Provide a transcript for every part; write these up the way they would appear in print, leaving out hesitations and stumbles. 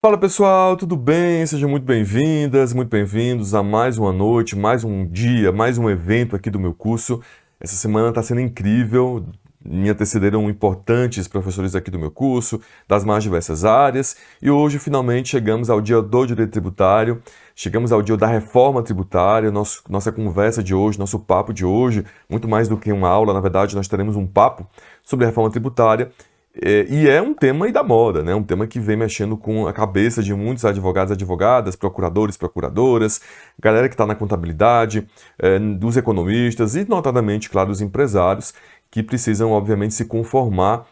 Fala pessoal, tudo bem? Sejam muito bem-vindas, muito bem-vindos a mais uma noite, mais um dia, mais um evento aqui do meu curso. Essa semana está sendo incrível, me antecederam importantes professores aqui do meu curso, das mais diversas áreas, e hoje finalmente chegamos ao dia do direito tributário, chegamos ao dia da reforma tributária, nossa conversa de hoje, nosso papo de hoje, muito mais do que uma aula, na verdade nós teremos um papo sobre a reforma tributária. E é um tema aí da moda, né? Um tema que vem mexendo com a cabeça de muitos advogados, advogadas, procuradores, procuradoras, galera que está na contabilidade, dos economistas e, notadamente, claro, dos empresários que precisam, obviamente, se conformar,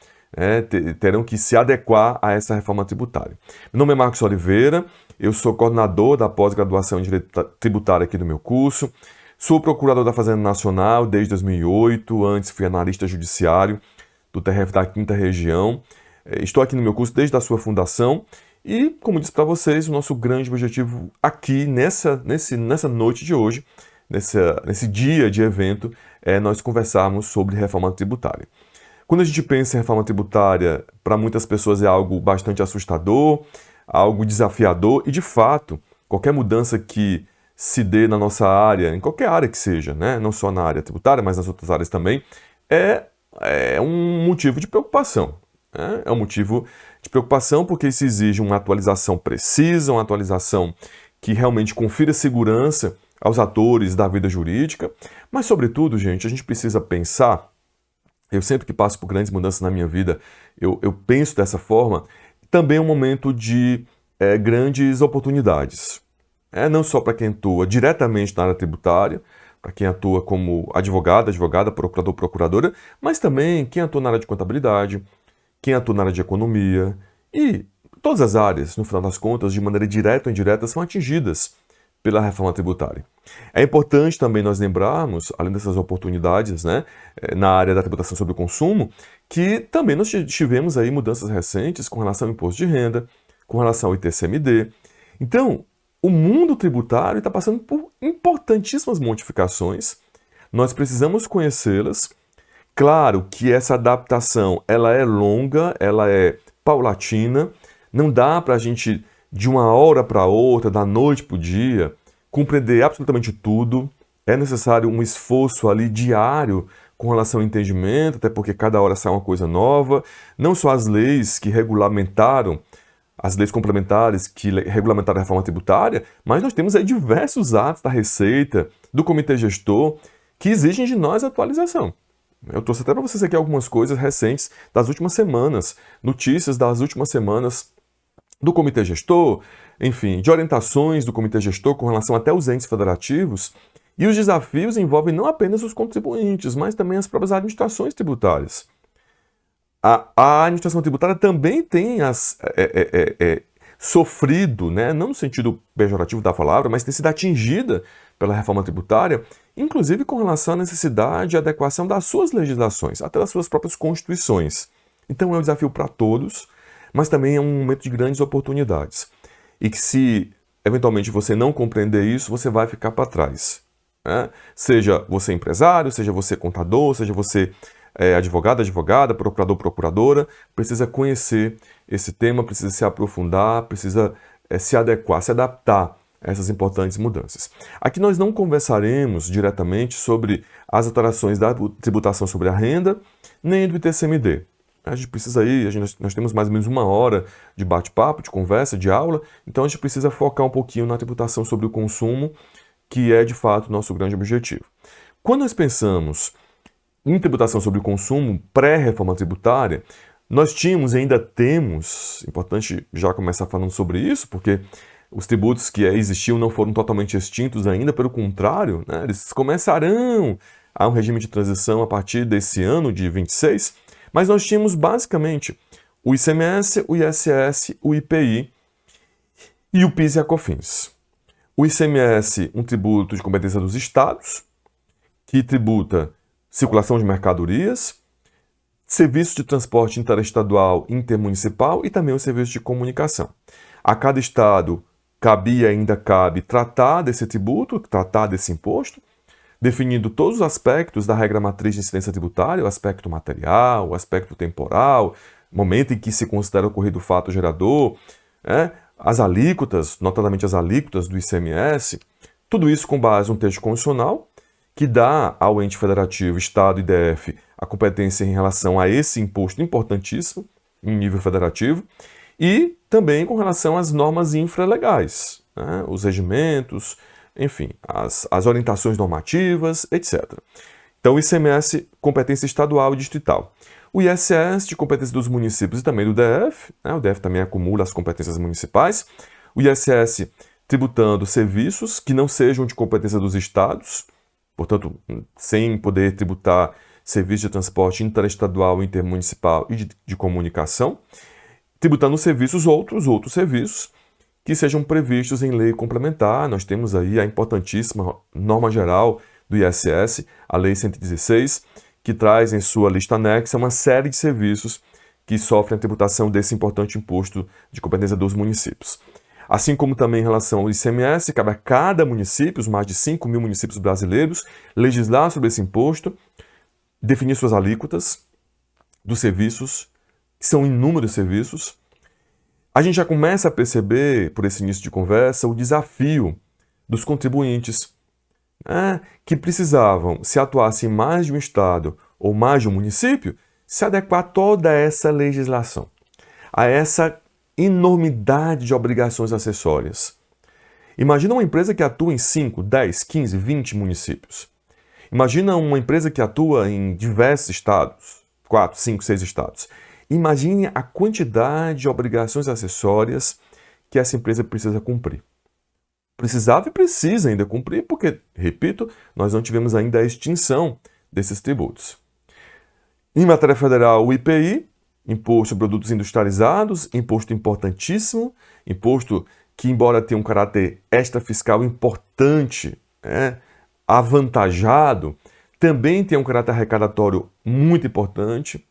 terão que se adequar a essa reforma tributária. Meu nome é Marcos Oliveira, eu sou coordenador da pós-graduação em Direito Tributário aqui do meu curso, sou procurador da Fazenda Nacional desde 2008, antes fui analista judiciário do TRF da 5ª Região. Estou aqui no meu curso desde a sua fundação e, como disse para vocês, o nosso grande objetivo aqui nessa noite de hoje, nesse dia de evento, é nós conversarmos sobre reforma tributária. Quando a gente pensa em reforma tributária, para muitas pessoas é algo bastante assustador, algo desafiador e, de fato, qualquer mudança que se dê na nossa área, em qualquer área que seja, né? Não só na área tributária, mas nas outras áreas também, é um motivo de preocupação. Né? É um motivo de preocupação porque isso exige uma atualização precisa, uma atualização que realmente confira segurança aos atores da vida jurídica. Mas, sobretudo, gente, a gente precisa pensar, eu sempre que passo por grandes mudanças na minha vida, eu penso dessa forma, também é um momento de grandes oportunidades. Não só para quem atua diretamente na área tributária, para quem atua como advogado, advogada, procurador, procuradora, mas também quem atua na área de contabilidade, quem atua na área de economia e todas as áreas, no final das contas, de maneira direta ou indireta, são atingidas pela reforma tributária. É importante também nós lembrarmos, além dessas oportunidades, né, na área da tributação sobre o consumo, que também nós tivemos aí mudanças recentes com relação ao imposto de renda, com relação ao ITCMD. Então, o mundo tributário está passando por importantíssimas modificações, nós precisamos conhecê-las. Claro que essa adaptação ela é longa, ela é paulatina, não dá para a gente, de uma hora para outra, da noite para o dia, compreender absolutamente tudo. É necessário um esforço ali diário com relação ao entendimento, até porque cada hora sai uma coisa nova. Não só as leis que regulamentaram, as leis complementares que regulamentaram a reforma tributária, mas nós temos aí diversos atos da Receita, do Comitê Gestor, que exigem de nós atualização. Eu trouxe até para vocês aqui algumas coisas recentes das últimas semanas, notícias das últimas semanas do Comitê Gestor, enfim, de orientações do Comitê Gestor com relação até aos entes federativos, e os desafios envolvem não apenas os contribuintes, mas também as próprias administrações tributárias. A administração tributária também tem sofrido, né, não no sentido pejorativo da palavra, mas tem sido atingida pela reforma tributária, inclusive com relação à necessidade e adequação das suas legislações, até das suas próprias constituições. Então é um desafio para todos, mas também é um momento de grandes oportunidades. E que se eventualmente você não compreender isso, você vai ficar para trás. Né? Seja você empresário, seja você contador, seja você advogado, advogada, procurador, procuradora, precisa conhecer esse tema, precisa se aprofundar, precisa se adequar, se adaptar a essas importantes mudanças. Aqui nós não conversaremos diretamente sobre as alterações da tributação sobre a renda, nem do ITCMD. A gente precisa ir, nós temos mais ou menos uma hora de bate-papo, de conversa, de aula, então a gente precisa focar um pouquinho na tributação sobre o consumo, que é de fato o nosso grande objetivo. Quando nós pensamos em tributação sobre o consumo, pré-reforma tributária, nós tínhamos e ainda temos, importante já começar falando sobre isso, porque os tributos que existiam não foram totalmente extintos ainda, pelo contrário, né, eles começarão a um regime de transição a partir desse ano de 26, mas nós tínhamos basicamente o ICMS, o ISS, o IPI e o PIS e a COFINS. O ICMS, um tributo de competência dos estados, que tributa circulação de mercadorias, serviços de transporte interestadual e intermunicipal e também o serviço de comunicação. A cada estado cabia e ainda cabe tratar desse tributo, tratar desse imposto, definindo todos os aspectos da regra matriz de incidência tributária, o aspecto material, o aspecto temporal, momento em que se considera ocorrido o fato gerador, as alíquotas, notadamente as alíquotas do ICMS, tudo isso com base em um texto constitucional que dá ao ente federativo, Estado e DF, a competência em relação a esse imposto importantíssimo em nível federativo e também com relação às normas infralegais, né? Os regimentos, enfim, as orientações normativas, etc. Então, o ICMS, competência estadual e distrital. O ISS, de competência dos municípios e também do DF, né? O DF também acumula as competências municipais. O ISS tributando serviços que não sejam de competência dos estados, portanto, sem poder tributar serviços de transporte interestadual, intermunicipal e de comunicação, tributando serviços outros serviços que sejam previstos em lei complementar. Nós temos aí a importantíssima norma geral do ISS, a Lei 116, que traz em sua lista anexa uma série de serviços que sofrem a tributação desse importante imposto de competência dos municípios. Assim como também em relação ao ICMS, cabe a cada município, os mais de 5 mil municípios brasileiros, legislar sobre esse imposto, definir suas alíquotas dos serviços, que são inúmeros serviços. A gente já começa a perceber, por esse início de conversa, o desafio dos contribuintes, né, que precisavam, se atuasse em mais de um estado ou mais de um município, se adequar a toda essa legislação, a essa enormidade de obrigações acessórias. Imagina uma empresa que atua em 5, 10, 15, 20 municípios. Imagina uma empresa que atua em diversos estados, 4, 5, 6 estados. Imagine a quantidade de obrigações acessórias que essa empresa precisa cumprir. Precisava e precisa ainda cumprir, porque, repito, nós não tivemos ainda a extinção desses tributos. Em matéria federal, o IPI, Imposto sobre Produtos Industrializados, imposto importantíssimo, imposto que, embora tenha um caráter extrafiscal importante, avantajado, também tem um caráter arrecadatório muito importante.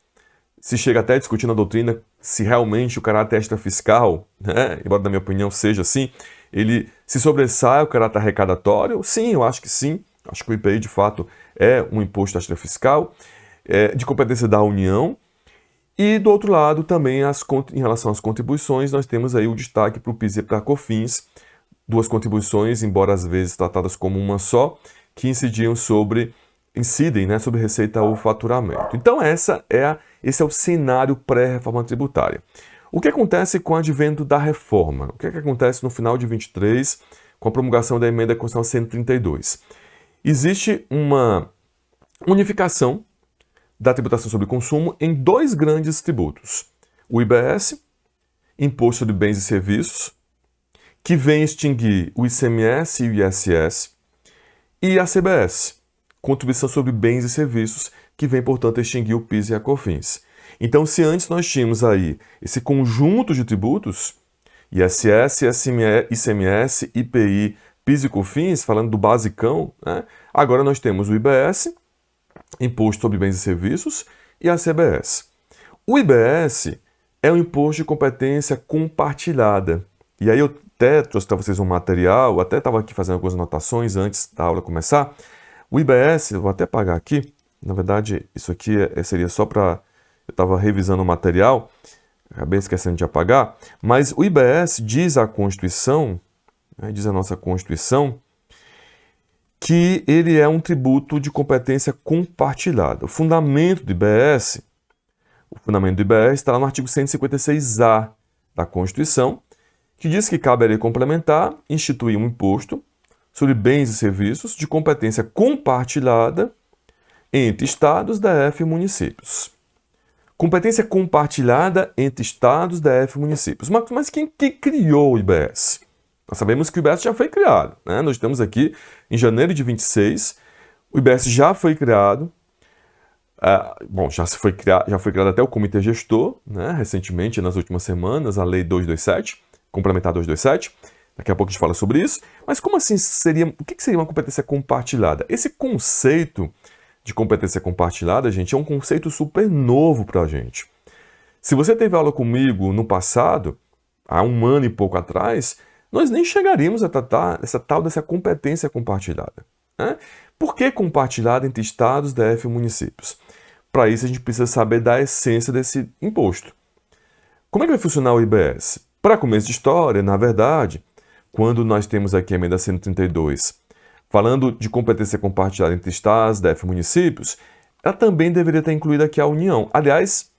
Se chega até a discutir na doutrina se realmente o caráter extrafiscal, embora na minha opinião seja assim, ele se sobressai ao caráter arrecadatório. Sim, eu acho que sim. Acho que o IPI, de fato, é um imposto extrafiscal, de competência da União. E, do outro lado, também, em relação às contribuições, nós temos aí o destaque para o PIS e para a COFINS, duas contribuições, embora às vezes tratadas como uma só, que incidem sobre receita ou faturamento. Então, esse é o cenário pré-reforma tributária. O que acontece com o advento da reforma? O que acontece no final de 23, com a promulgação da emenda constitucional 132? Existe uma unificação da tributação sobre consumo em dois grandes tributos. O IBS, Imposto sobre Bens e Serviços, que vem extinguir o ICMS e o ISS, e a CBS, Contribuição sobre Bens e Serviços, que vem, portanto, extinguir o PIS e a COFINS. Então, se antes nós tínhamos aí esse conjunto de tributos, ISS, ICMS, IPI, PIS e COFINS, falando do basicão, agora nós temos o IBS, Imposto sobre Bens e Serviços, e a CBS. O IBS é um imposto de competência compartilhada. E aí eu até trouxe para vocês um material, até estava aqui fazendo algumas anotações antes da aula começar. O IBS, eu vou até apagar aqui, na verdade isso aqui seria só para... Eu estava revisando o material, acabei esquecendo de apagar, mas o IBS diz a Constituição, diz a nossa Constituição, que ele é um tributo de competência compartilhada. O fundamento do IBS está lá no artigo 156-A da Constituição, que diz que cabe à lei complementar instituir um imposto sobre bens e serviços de competência compartilhada entre estados, DF e municípios. Competência compartilhada entre estados, DF e municípios. Mas quem que criou o IBS? Nós sabemos que o IBS já foi criado, Nós estamos aqui em janeiro de 26, o IBS já foi criado, já foi criado até o Comitê Gestor, recentemente, nas últimas semanas, a Lei 227, Complementar 227, daqui a pouco a gente fala sobre isso, mas como assim o que seria uma competência compartilhada? Esse conceito de competência compartilhada, gente, é um conceito super novo para a gente. Se você teve aula comigo no passado, há um ano e pouco atrás, nós nem chegaríamos a tratar dessa competência compartilhada. Por que compartilhada entre estados, DF e municípios? Para isso a gente precisa saber da essência desse imposto. Como é que vai funcionar o IBS? Para começo de história, na verdade, quando nós temos aqui a emenda 132, falando de competência compartilhada entre estados, DF e municípios, ela também deveria ter incluído aqui a União. Aliás,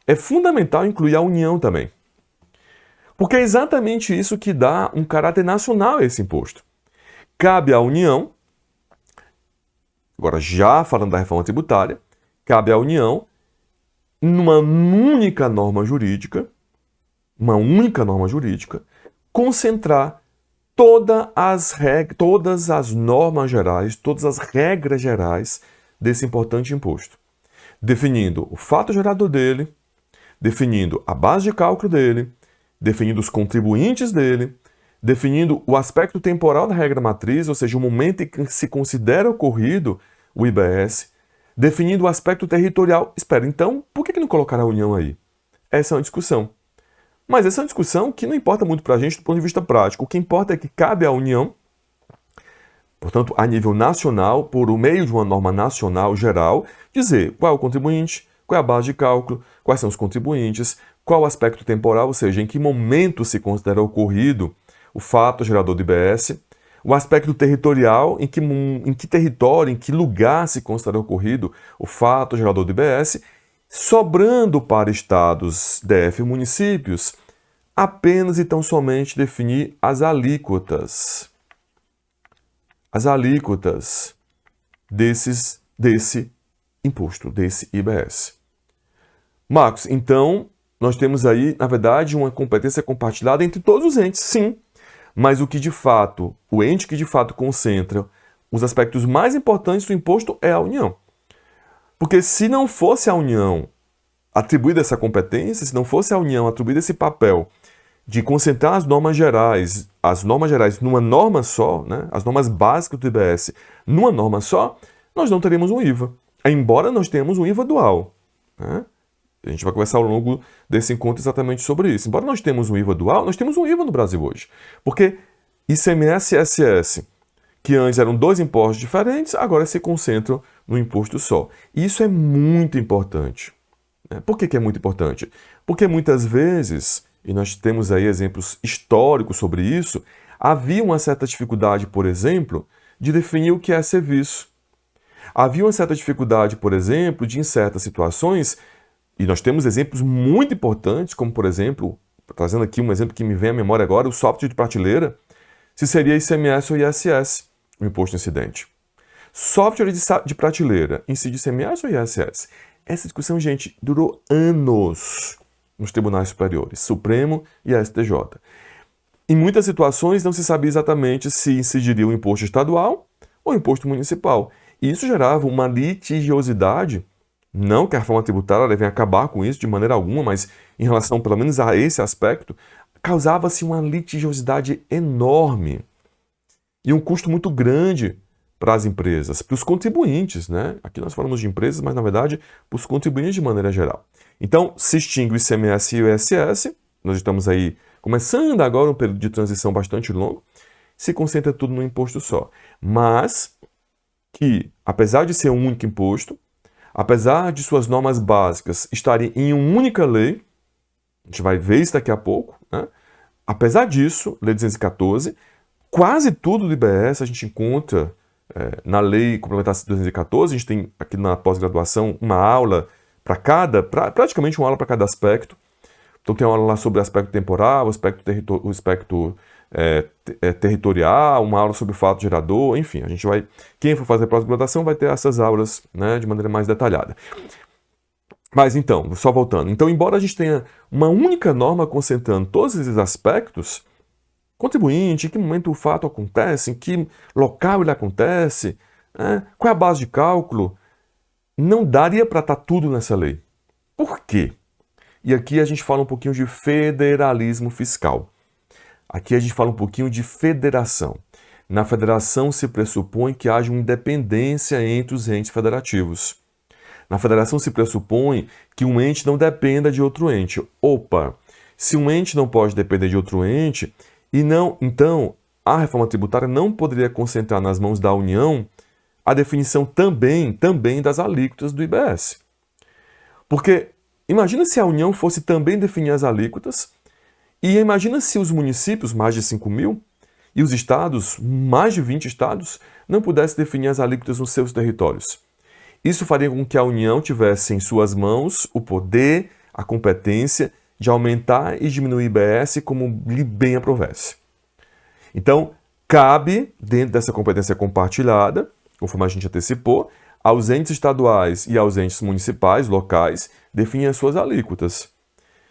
é fundamental incluir a União também. Porque é exatamente isso que dá um caráter nacional a esse imposto. Cabe à União, agora já falando da reforma tributária, cabe à União, numa única norma jurídica, concentrar todas as normas gerais, todas as regras gerais desse importante imposto. Definindo o fato gerador dele, definindo a base de cálculo dele, definindo os contribuintes dele, definindo o aspecto temporal da regra matriz, ou seja, o momento em que se considera ocorrido o IBS, definindo o aspecto territorial. Espera, então, por que não colocar a União aí? Essa é uma discussão. Mas essa é uma discussão que não importa muito para a gente do ponto de vista prático. O que importa é que cabe à União, portanto, a nível nacional, por meio de uma norma nacional geral, dizer qual é o contribuinte, qual é a base de cálculo, quais são os contribuintes, qual o aspecto temporal, ou seja, em que momento se considera ocorrido o fato gerador do IBS, o aspecto territorial, em que território, em que lugar se considera ocorrido o fato gerador do IBS, sobrando para estados, DF e municípios, apenas e tão somente definir as alíquotas. As alíquotas desse imposto, desse IBS. Marcos, então, nós temos aí, na verdade, uma competência compartilhada entre todos os entes, sim. Mas o ente que de fato concentra os aspectos mais importantes do imposto é a União. Porque se não fosse a União atribuída essa competência, se não fosse a União atribuída esse papel de concentrar as normas gerais numa norma só, né, as normas básicas do IBS numa norma só, nós não teríamos um IVA. Embora nós tenhamos um IVA dual, né? A gente vai conversar ao longo desse encontro exatamente sobre isso. Embora nós tenhamos um IVA dual, nós temos um IVA no Brasil hoje. Porque ICMS e ISS, que antes eram dois impostos diferentes, agora se concentram no imposto só. E isso é muito importante. Por que é muito importante? Porque muitas vezes, e nós temos aí exemplos históricos sobre isso, havia uma certa dificuldade, por exemplo, de definir o que é serviço. Havia uma certa dificuldade, por exemplo, de em certas situações. E nós temos exemplos muito importantes, como, por exemplo, trazendo aqui um exemplo que me vem à memória agora, o software de prateleira, se seria ICMS ou ISS, o imposto incidente. Software de prateleira, incide ICMS ou ISS? Essa discussão, gente, durou anos nos tribunais superiores, Supremo e STJ. Em muitas situações não se sabia exatamente se incidiria o imposto estadual ou o imposto municipal. E isso gerava uma litigiosidade. Não que a reforma tributária deve acabar com isso de maneira alguma, mas em relação pelo menos a esse aspecto, causava-se uma litigiosidade enorme e um custo muito grande para as empresas, para os contribuintes, né? Aqui nós falamos de empresas, mas na verdade para os contribuintes de maneira geral. Então, se extingue o ICMS e o ISS, nós estamos aí começando agora um período de transição bastante longo, se concentra tudo num imposto só. Mas que, apesar de ser um único imposto, apesar de suas normas básicas estarem em uma única lei, a gente vai ver isso daqui a pouco, né? Apesar disso, Lei 214, quase tudo do IBS a gente encontra na Lei Complementar 214, a gente tem aqui na pós-graduação uma aula praticamente uma aula para cada aspecto. Então tem uma aula lá sobre o aspecto temporal, o aspecto territorial, uma aula sobre o fato gerador, enfim, a gente vai, quem for fazer pós-graduação vai ter essas aulas, né, de maneira mais detalhada. Mas então, só voltando, então embora a gente tenha uma única norma concentrando todos esses aspectos, contribuinte, em que momento o fato acontece, em que local ele acontece, né, qual é a base de cálculo, não daria para estar tudo nessa lei. Por quê? E aqui a gente fala um pouquinho de federalismo fiscal. Aqui a gente fala um pouquinho de federação. Na federação se pressupõe que haja uma independência entre os entes federativos. Na federação se pressupõe que um ente não dependa de outro ente. Opa, se um ente não pode depender de outro ente, então a reforma tributária não poderia concentrar nas mãos da União a definição também das alíquotas do IBS. Porque imagina se a União fosse também definir as alíquotas E imagina se os municípios, mais de 5 mil, e os estados, mais de 20 estados, não pudessem definir as alíquotas nos seus territórios. Isso faria com que a União tivesse em suas mãos o poder, a competência de aumentar e diminuir o IBS como lhe bem aprovesse. Então, cabe, dentro dessa competência compartilhada, conforme a gente antecipou, aos entes estaduais e aos entes municipais, locais, definir as suas alíquotas.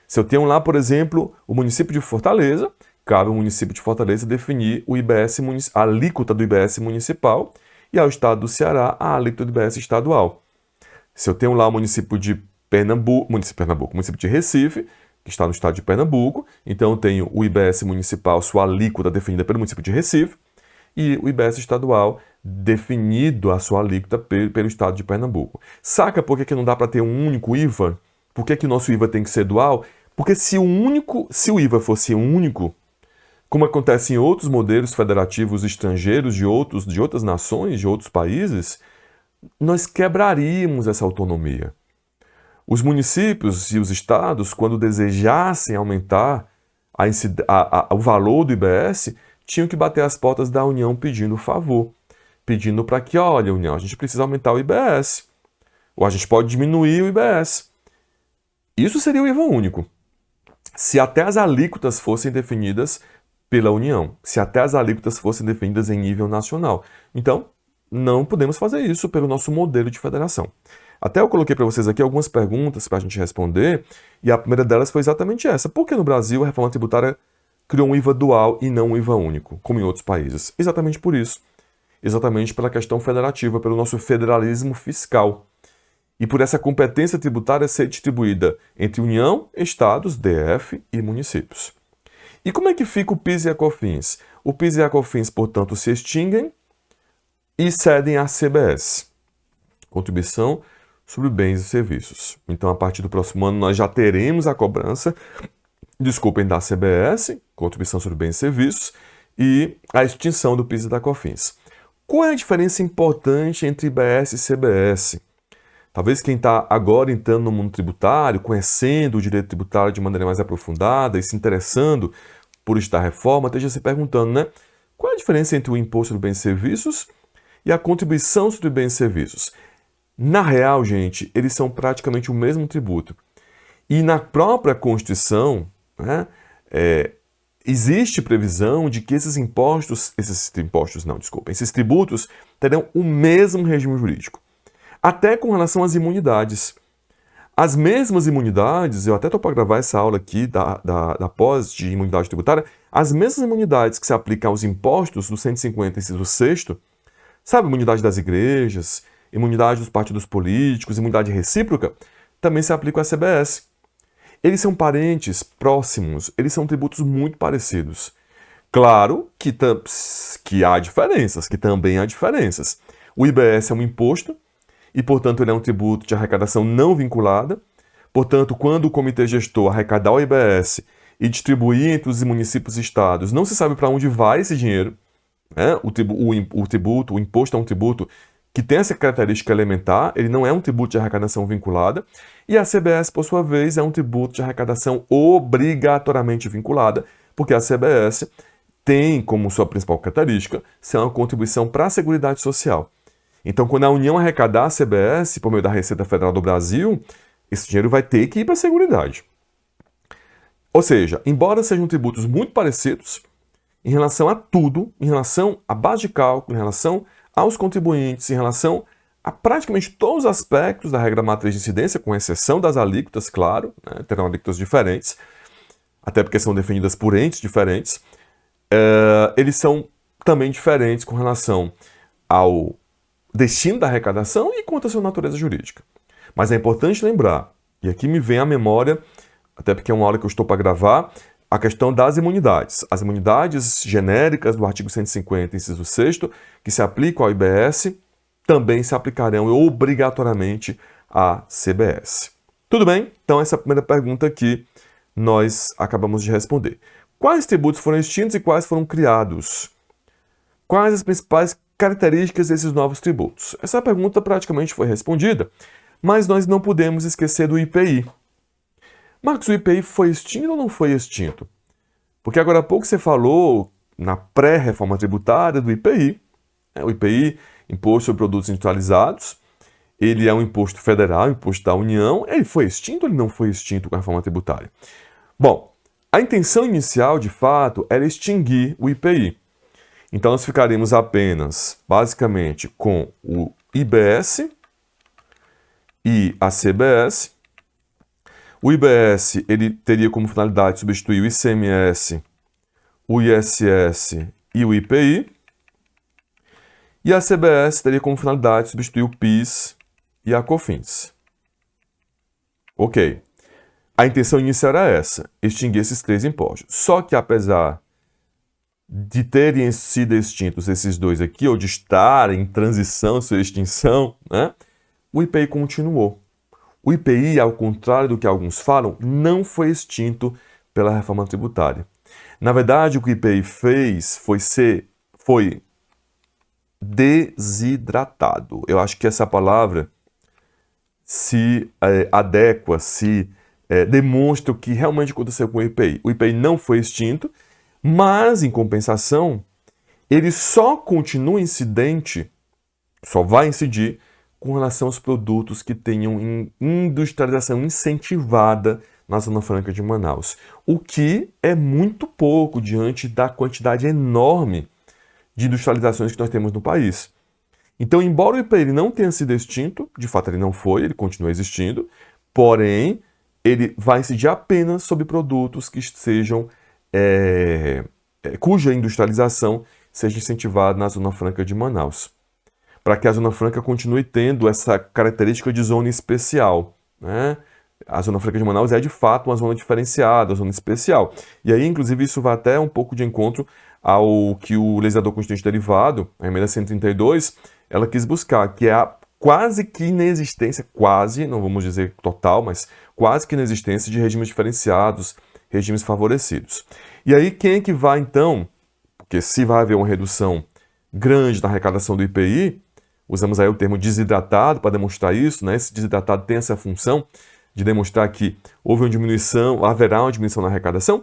Se eu tenho lá, por exemplo, o município de Fortaleza, cabe ao município de Fortaleza definir o IBS, a alíquota do IBS municipal e ao estado do Ceará a alíquota do IBS estadual. Se eu tenho lá o município de município de Recife, que está no estado de Pernambuco, então eu tenho o IBS municipal, sua alíquota definida pelo município de Recife, e o IBS estadual definido a sua alíquota pelo estado de Pernambuco. Saca por que não dá para ter um único IVA? Por que o nosso IVA tem que ser dual? Porque se o IVA fosse único, como acontece em outros modelos federativos estrangeiros de outras nações, de outros países, nós quebraríamos essa autonomia. Os municípios e os estados, quando desejassem aumentar o valor do IBS, tinham que bater as portas da União pedindo favor. Pedindo para que, olha, União, a gente precisa aumentar o IBS. Ou a gente pode diminuir o IBS. Isso seria o IVA único. Se até as alíquotas fossem definidas pela União. Se até as alíquotas fossem definidas em nível nacional. Então, não podemos fazer isso pelo nosso modelo de federação. Até eu coloquei para vocês aqui algumas perguntas para a gente responder, e a primeira delas foi exatamente essa. Por que no Brasil a reforma tributária criou um IVA dual e não um IVA único, como em outros países? Exatamente por isso. Exatamente pela questão federativa, pelo nosso federalismo fiscal. E por essa competência tributária ser distribuída entre União, Estados, DF e municípios. E como é que fica o PIS e a COFINS? O PIS e a COFINS, portanto, se extinguem e cedem à CBS, Contribuição sobre Bens e Serviços. Então, a partir do próximo ano, nós já teremos a cobrança, da CBS, Contribuição sobre Bens e Serviços, e a extinção do PIS e da COFINS. Qual é a diferença importante entre IBS e CBS? Talvez quem está agora entrando no mundo tributário, conhecendo o direito tributário de maneira mais aprofundada e se interessando por esta reforma, esteja se perguntando, né? Qual é a diferença entre o Imposto sobre Bens e Serviços e a Contribuição sobre Bens e Serviços? Na real, gente, eles são praticamente o mesmo tributo. E na própria Constituição, né, existe previsão de que esses tributos terão o mesmo regime jurídico. Até com relação às imunidades. As mesmas imunidades, eu até estou para gravar essa aula aqui da pós de imunidade tributária, as mesmas imunidades que se aplicam aos impostos do 150, inciso 6º, sabe, imunidade das igrejas, imunidade dos partidos políticos, imunidade recíproca, também se aplicam à CBS. Eles são parentes próximos, eles são tributos muito parecidos. Claro que há diferenças, que também há diferenças. O IBS é um imposto e, portanto, ele é um tributo de arrecadação não vinculada. Portanto, quando o comitê gestor arrecadar o IBS e distribuir entre os municípios e estados, não se sabe para onde vai esse dinheiro. Né? O imposto é um tributo que tem essa característica elementar, ele não é um tributo de arrecadação vinculada, e a CBS, por sua vez, é um tributo de arrecadação obrigatoriamente vinculada, porque a CBS tem como sua principal característica ser uma contribuição para a Seguridade Social. Então, quando a União arrecadar a CBS, por meio da Receita Federal do Brasil, esse dinheiro vai ter que ir para a Seguridade. Ou seja, embora sejam tributos muito parecidos, em relação a tudo, em relação à base de cálculo, em relação aos contribuintes, em relação a praticamente todos os aspectos da regra matriz de incidência, com exceção das alíquotas, claro, né, terão alíquotas diferentes, até porque são definidas por entes diferentes, eles são também diferentes com relação ao destino da arrecadação e quanto à sua natureza jurídica. Mas é importante lembrar, e aqui me vem à memória, até porque é uma aula que eu estou para gravar, a questão das imunidades. As imunidades genéricas do artigo 150, inciso 6º, que se aplicam ao IBS, também se aplicarão obrigatoriamente à CBS. Tudo bem? Então essa é a primeira pergunta que nós acabamos de responder. Quais tributos foram extintos e quais foram criados? Quais as principais características desses novos tributos? Essa pergunta praticamente foi respondida, mas nós não podemos esquecer do IPI. Marcos, o IPI foi extinto ou não foi extinto? Porque agora há pouco você falou na pré-reforma tributária do IPI. O IPI, Imposto sobre Produtos Industrializados, ele é um imposto federal, imposto da União. Ele foi extinto ou ele não foi extinto com a reforma tributária? Bom, a intenção inicial, de fato, era extinguir o IPI. Então, nós ficaremos apenas, basicamente, com o IBS e a CBS. O IBS ele teria como finalidade substituir o ICMS, o ISS e o IPI. E a CBS teria como finalidade substituir o PIS e a COFINS. Ok. A intenção inicial era essa, extinguir esses 3 impostos. Só que apesar de terem sido extintos esses 2 aqui, ou de estarem em transição, sua extinção, né, o IPI continuou. O IPI, ao contrário do que alguns falam, não foi extinto pela reforma tributária. Na verdade, o que o IPI fez foi desidratado. Eu acho que essa palavra se adequa, demonstra o que realmente aconteceu com o IPI. O IPI não foi extinto, mas, em compensação, ele só continua incidente, só vai incidir com relação aos produtos que tenham industrialização incentivada na Zona Franca de Manaus, o que é muito pouco diante da quantidade enorme de industrializações que nós temos no país. Então, embora o IPI não tenha sido extinto, de fato ele não foi, ele continua existindo, porém, ele vai incidir apenas sobre produtos que sejam, cuja industrialização seja incentivada na Zona Franca de Manaus, para que a Zona Franca continue tendo essa característica de zona especial, né? A Zona Franca de Manaus é, de fato, uma zona diferenciada, uma zona especial. E aí, inclusive, isso vai até um pouco de encontro ao que o legislador constituinte derivado, a emenda 132, ela quis buscar, que é a quase que inexistência, quase, não vamos dizer total, mas quase que inexistência de regimes diferenciados, regimes favorecidos. E aí, quem é que vai, então, porque se vai haver uma redução grande na arrecadação do IPI, usamos aí o termo desidratado para demonstrar isso, né? Esse desidratado tem essa função de demonstrar que houve uma diminuição, haverá uma diminuição na arrecadação,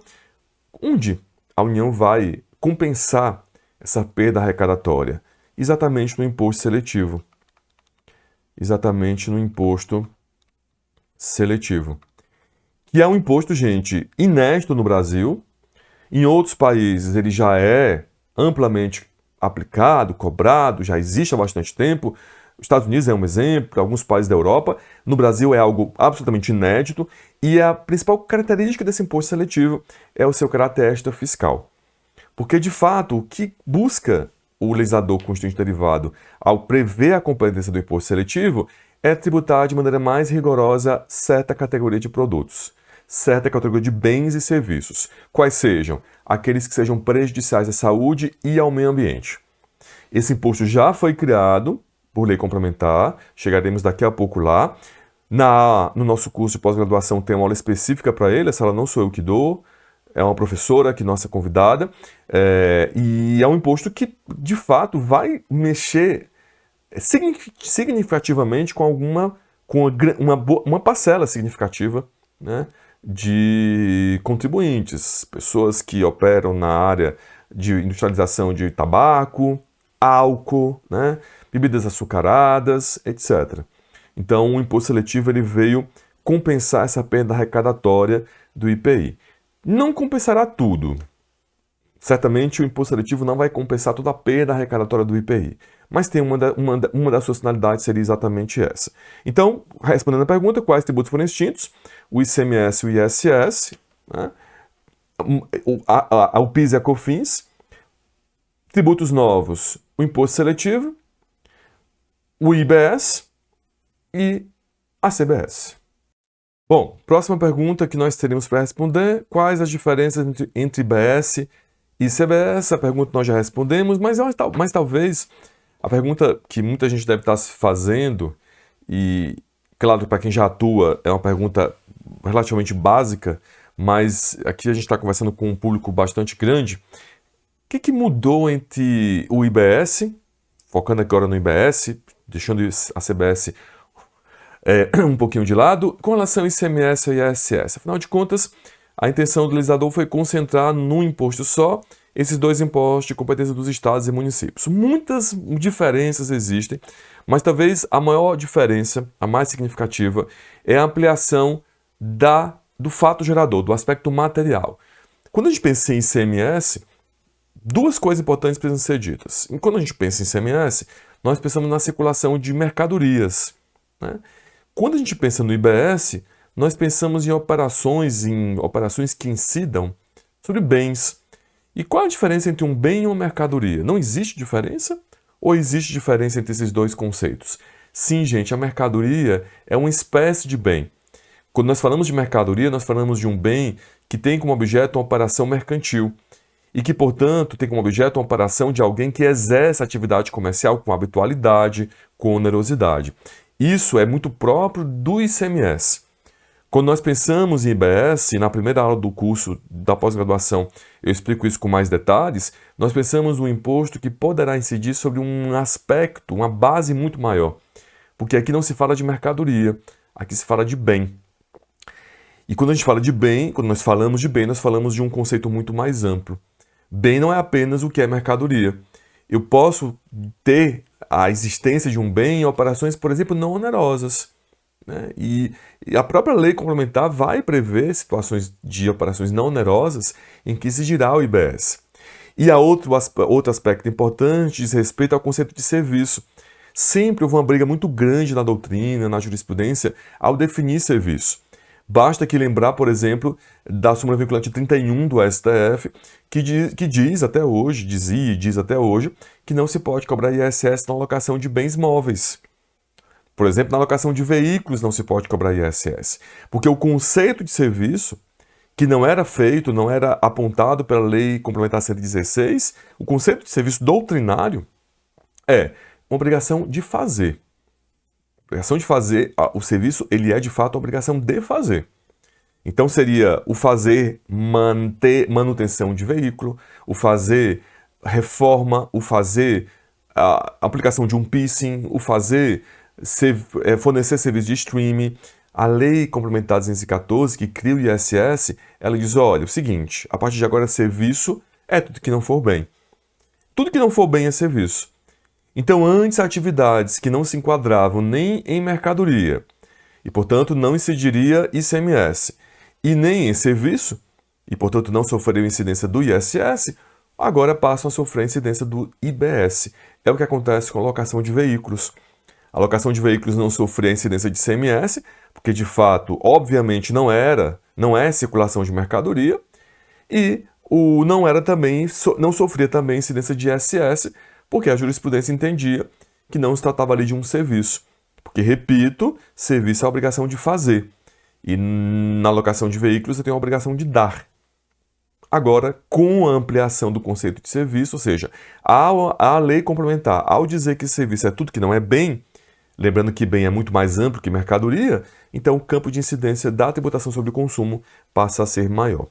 onde a União vai compensar essa perda arrecadatória? Exatamente no imposto seletivo. Exatamente no imposto seletivo. Que é um imposto, gente, inédito no Brasil. Em outros países ele já é amplamente aplicado, cobrado, já existe há bastante tempo. Os Estados Unidos é um exemplo, alguns países da Europa. No Brasil é algo absolutamente inédito e a principal característica desse imposto seletivo é o seu caráter extrafiscal. Porque, de fato, o que busca o legislador constituinte derivado ao prever a competência do imposto seletivo é tributar de maneira mais rigorosa certa categoria de produtos, certa categoria de bens e serviços, quais sejam aqueles que sejam prejudiciais à saúde e ao meio ambiente. Esse imposto já foi criado por lei complementar, chegaremos daqui a pouco lá. No nosso curso de pós-graduação tem uma aula específica para ele, essa aula não sou eu que dou, é uma professora, que nossa convidada, e é um imposto que, de fato, vai mexer significativamente com uma parcela significativa, né, de contribuintes, pessoas que operam na área de industrialização de tabaco, álcool, né, bebidas açucaradas, etc. Então, o imposto seletivo ele veio compensar essa perda arrecadatória do IPI. Não compensará tudo. Certamente o imposto seletivo não vai compensar toda a perda arrecadatória do IPI, mas tem uma das suas finalidades seria exatamente essa. Então, respondendo a pergunta, quais tributos foram extintos? O ICMS e o ISS, né? O PIS e a COFINS. Tributos novos, o imposto seletivo, o IBS e a CBS. Bom, próxima pergunta que nós teríamos para responder, quais as diferenças entre IBS e CBS? A pergunta nós já respondemos, mas talvez a pergunta que muita gente deve estar se fazendo, e claro, para quem já atua, é uma pergunta relativamente básica, mas aqui a gente está conversando com um público bastante grande. O que mudou entre o IBS, focando agora no IBS, deixando a CBS um pouquinho de lado, com relação ao ICMS e ISS? Afinal de contas, a intenção do legislador foi concentrar num imposto só esses dois impostos de competência dos estados e municípios. Muitas diferenças existem, mas talvez a maior diferença, a mais significativa, é a ampliação do fato gerador, do aspecto material. Quando a gente pensa em ICMS, duas coisas importantes precisam ser ditas. E quando a gente pensa em ICMS, nós pensamos na circulação de mercadorias, né? Quando a gente pensa no IBS, nós pensamos em operações que incidam sobre bens. E qual a diferença entre um bem e uma mercadoria? Não existe diferença? Ou existe diferença entre esses dois conceitos? Sim, gente, a mercadoria é uma espécie de bem. Quando nós falamos de mercadoria, nós falamos de um bem que tem como objeto uma operação mercantil e que, portanto, tem como objeto uma operação de alguém que exerce atividade comercial com habitualidade, com onerosidade. Isso é muito próprio do ICMS. Quando nós pensamos em IBS, na primeira aula do curso da pós-graduação eu explico isso com mais detalhes, nós pensamos no imposto que poderá incidir sobre um aspecto, uma base muito maior. Porque aqui não se fala de mercadoria, aqui se fala de bem. E quando a gente fala de bem, quando nós falamos de bem, nós falamos de um conceito muito mais amplo. Bem não é apenas o que é mercadoria. Eu posso ter a existência de um bem em operações, por exemplo, não onerosas, né? E a própria lei complementar vai prever situações de operações não onerosas em que se dirá o IBS. E há outro aspecto importante diz respeito ao conceito de serviço. Sempre houve uma briga muito grande na doutrina, na jurisprudência, ao definir serviço. Basta aqui lembrar, por exemplo, da súmula vinculante 31 do STF, que diz até hoje, dizia e diz até hoje, que não se pode cobrar ISS na alocação de bens móveis. Por exemplo, na alocação de veículos não se pode cobrar ISS, porque o conceito de serviço, que não era feito, não era apontado pela Lei Complementar 116, o conceito de serviço doutrinário é uma obrigação de fazer. A obrigação de fazer, o serviço, ele é de fato a obrigação de fazer. Então seria o fazer manutenção de veículo, o fazer reforma, o fazer a aplicação de um piercing, o fazer fornecer serviço de streaming. A Lei Complementar 214, que cria o ISS, ela diz, olha, o seguinte, a partir de agora serviço é tudo que não for bem. Tudo que não for bem é serviço. Então, antes, atividades que não se enquadravam nem em mercadoria e, portanto, não incidiria ICMS e nem em serviço e, portanto, não sofreriam incidência do ISS, agora passam a sofrer incidência do IBS. É o que acontece com a locação de veículos. A locação de veículos não sofria a incidência de ICMS, porque, de fato, obviamente, não é circulação de mercadoria, e não sofria também incidência de ISS, porque a jurisprudência entendia que não se tratava ali de um serviço. Porque, repito, serviço é a obrigação de fazer. E na locação de veículos você tem a obrigação de dar. Agora, com a ampliação do conceito de serviço, ou seja, a lei complementar, ao dizer que serviço é tudo que não é bem, lembrando que bem é muito mais amplo que mercadoria, então o campo de incidência da tributação sobre o consumo passa a ser maior.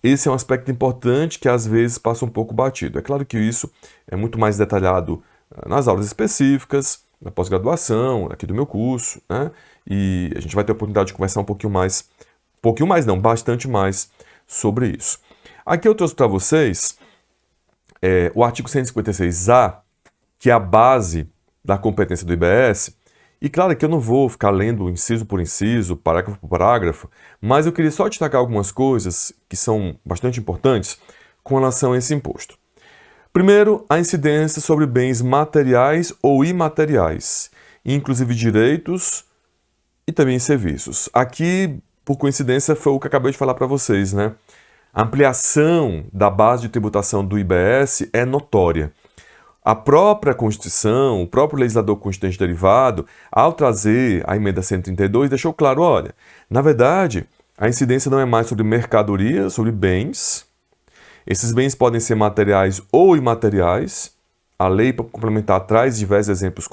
Esse é um aspecto importante que às vezes passa um pouco batido. É claro que isso é muito mais detalhado nas aulas específicas, na pós-graduação, aqui do meu curso, né? E a gente vai ter a oportunidade de conversar bastante mais sobre isso. Aqui eu trouxe para vocês o artigo 156A, que é a base da competência do IBS. E claro que eu não vou ficar lendo inciso por inciso, parágrafo por parágrafo, mas eu queria só destacar algumas coisas que são bastante importantes com relação a esse imposto. Primeiro, a incidência sobre bens materiais ou imateriais, inclusive direitos e também serviços. Aqui, por coincidência, foi o que eu acabei de falar para vocês, né? A ampliação da base de tributação do IBS é notória. A própria Constituição, o próprio legislador constituinte derivado, ao trazer a emenda 132, deixou claro, olha, na verdade, a incidência não é mais sobre mercadorias, sobre bens. Esses bens podem ser materiais ou imateriais. A lei complementar traz diversos exemplos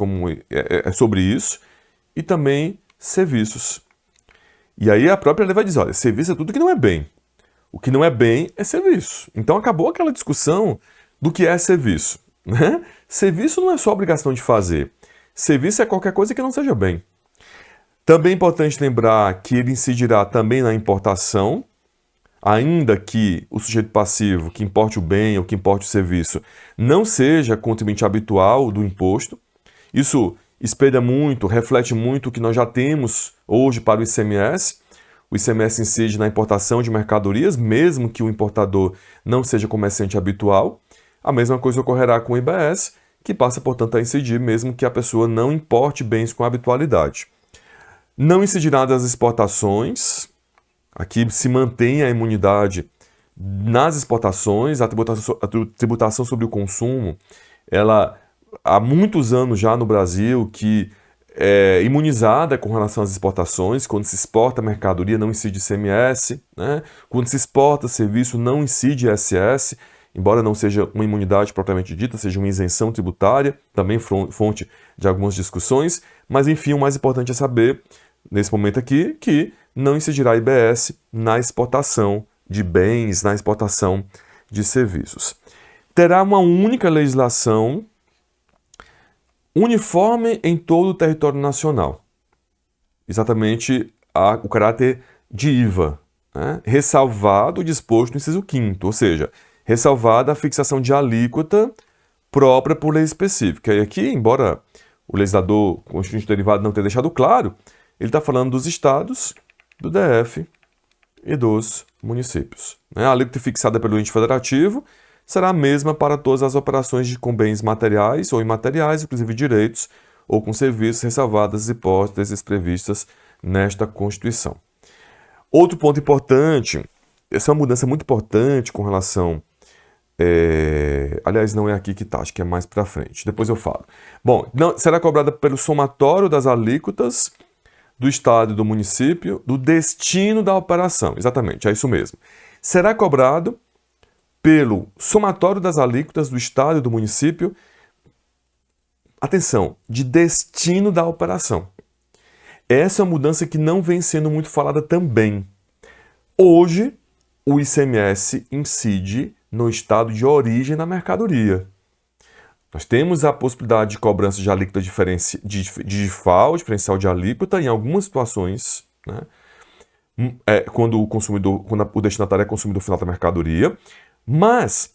sobre isso. E também serviços. E aí a própria lei vai dizer, olha, serviço é tudo que não é bem. O que não é bem é serviço. Então acabou aquela discussão do que é serviço. Né? Serviço não é só obrigação de fazer. Serviço é qualquer coisa que não seja bem. Também é importante lembrar que ele incidirá também na importação. ainda que o sujeito passivo, que importe o bem ou que importe o serviço, não seja contribuinte habitual do imposto. Isso espelha muito, reflete muito o que nós já temos hoje para o ICMS. O ICMS incide na importação de mercadorias, mesmo que o importador não seja comerciante habitual. A mesma coisa ocorrerá com o IBS, que passa, portanto, a incidir mesmo que a pessoa não importe bens com habitualidade. Não incidirá das exportações. Aqui se mantém a imunidade nas exportações, a tributação sobre o consumo, ela há muitos anos já no Brasil que é imunizada com relação às exportações. Quando se exporta mercadoria não incide ICMS, né? Quando se exporta serviço não incide ISS, embora não seja uma imunidade propriamente dita, seja uma isenção tributária, também fonte de algumas discussões, mas enfim, o mais importante é saber, nesse momento aqui, que não incidirá IBS na exportação de bens, na exportação de serviços. Terá uma única legislação uniforme em todo o território nacional. Exatamente o caráter de IVA, né? Ressalvado o disposto no inciso 5º, ou seja, ressalvada a fixação de alíquota própria por lei específica. E aqui, embora o legislador constituinte derivado não tenha deixado claro, ele está falando dos estados, do DF e dos municípios. A alíquota fixada pelo ente federativo será a mesma para todas as operações com bens materiais ou imateriais, inclusive direitos, ou com serviços, ressalvadas as hipóteses previstas nesta Constituição. Outro ponto importante, essa é uma mudança muito importante com relação... aliás, não é aqui que está, acho que é mais para frente, depois eu falo. Bom, será cobrada pelo somatório das alíquotas do estado e do município, do destino da operação. Exatamente, é isso mesmo. Será cobrado pelo somatório das alíquotas do estado e do município, atenção, de destino da operação. Essa é uma mudança que não vem sendo muito falada também. Hoje, o ICMS incide no estado de origem da mercadoria. Nós temos a possibilidade de cobrança de alíquota de DIFAL, diferencial de alíquota, em algumas situações, né? Quando o destinatário é consumidor final da mercadoria, mas,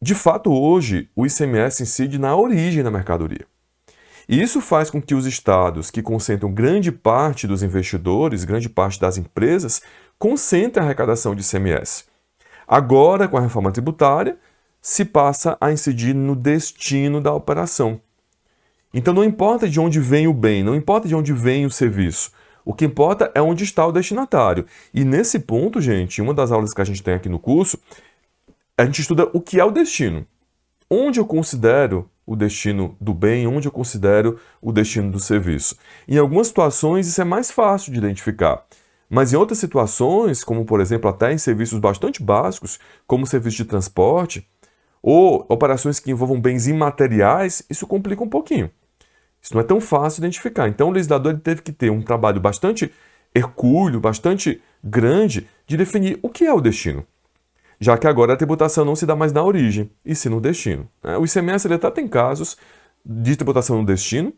de fato, hoje, o ICMS incide na origem da mercadoria. E isso faz com que os estados que concentram grande parte dos investidores, grande parte das empresas, concentrem a arrecadação de ICMS. Agora, com a reforma tributária, se passa a incidir no destino da operação. Então não importa de onde vem o bem, não importa de onde vem o serviço. O que importa é onde está o destinatário. E nesse ponto, gente, uma das aulas que a gente tem aqui no curso, a gente estuda o que é o destino. Onde eu considero o destino do bem, onde eu considero o destino do serviço. Em algumas situações isso é mais fácil de identificar. Mas em outras situações, como por exemplo até em serviços bastante básicos, como serviço de transporte, ou operações que envolvam bens imateriais, isso complica um pouquinho. Isso não é tão fácil de identificar. Então o legislador teve que ter um trabalho bastante hercúleo, bastante grande, de definir o que é o destino. Já que agora a tributação não se dá mais na origem, e sim no destino. O ICMS ele até tem casos de tributação no destino,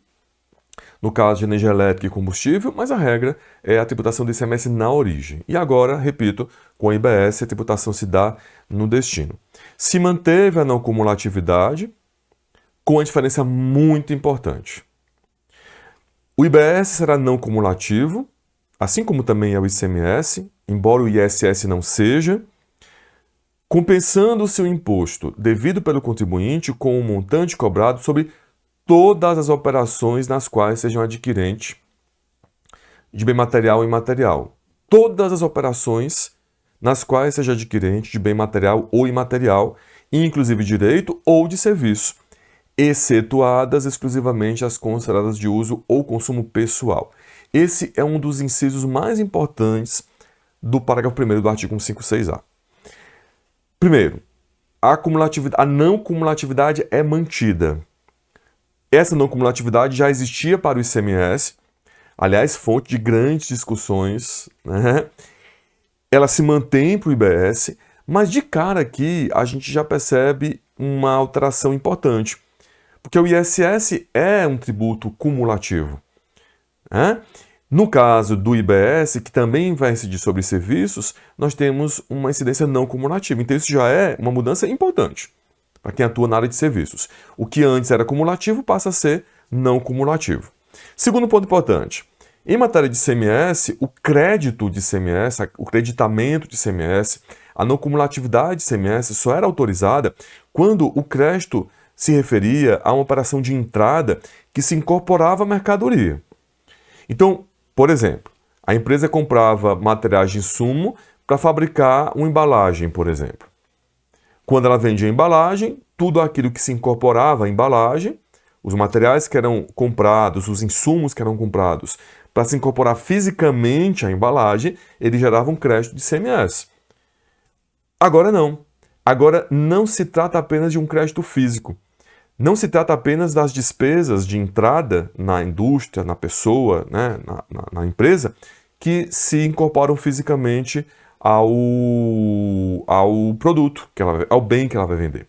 no caso de energia elétrica e combustível, mas a regra é a tributação do ICMS na origem. E agora, repito, com a IBS a tributação se dá no destino. Se manteve a não cumulatividade, com a diferença muito importante. O IBS será não cumulativo, assim como também é o ICMS, embora o ISS não seja, compensando o seu imposto devido pelo contribuinte com o montante cobrado sobre todas as operações nas quais seja um adquirente de bem material ou imaterial. Todas as operações nas quais seja adquirente de bem material ou imaterial, inclusive direito ou de serviço, excetuadas exclusivamente as consideradas de uso ou consumo pessoal. Esse é um dos incisos mais importantes do parágrafo 1º do artigo 156-A. Primeiro, a não cumulatividade é mantida. Essa não cumulatividade já existia para o ICMS, aliás, fonte de grandes discussões, né? Ela se mantém para o IBS, mas de cara aqui a gente já percebe uma alteração importante, porque o ISS é um tributo cumulativo, né? No caso do IBS, que também vai incidir sobre serviços, nós temos uma incidência não cumulativa. Então isso já é uma mudança importante para quem atua na área de serviços. O que antes era cumulativo passa a ser não cumulativo. Segundo ponto importante, em matéria de ICMS, o crédito de ICMS, o creditamento de ICMS, a não cumulatividade de ICMS só era autorizada quando o crédito se referia a uma operação de entrada que se incorporava à mercadoria. Então, por exemplo, a empresa comprava materiais de insumo para fabricar uma embalagem, por exemplo. Quando ela vendia a embalagem, tudo aquilo que se incorporava à embalagem, os materiais que eram comprados, os insumos que eram comprados para se incorporar fisicamente à embalagem, eles geravam crédito de ICMS. Agora não. Agora não se trata apenas de um crédito físico. Não se trata apenas das despesas de entrada na indústria, na pessoa, né, na empresa, que se incorporam fisicamente ao produto, ao bem que ela vai vender.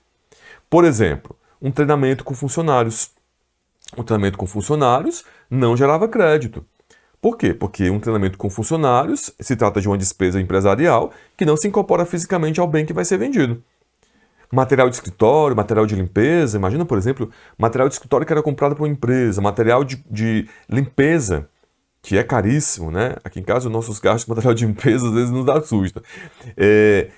Por exemplo, um treinamento com funcionários. Um treinamento com funcionários não gerava crédito. Por quê? Porque um treinamento com funcionários se trata de uma despesa empresarial que não se incorpora fisicamente ao bem que vai ser vendido. Material de escritório, material de limpeza, imagina, por exemplo, material de escritório que era comprado por uma empresa, material de limpeza, que é caríssimo, né? Aqui em casa, os nossos gastos com material de limpeza às vezes nos dá susto.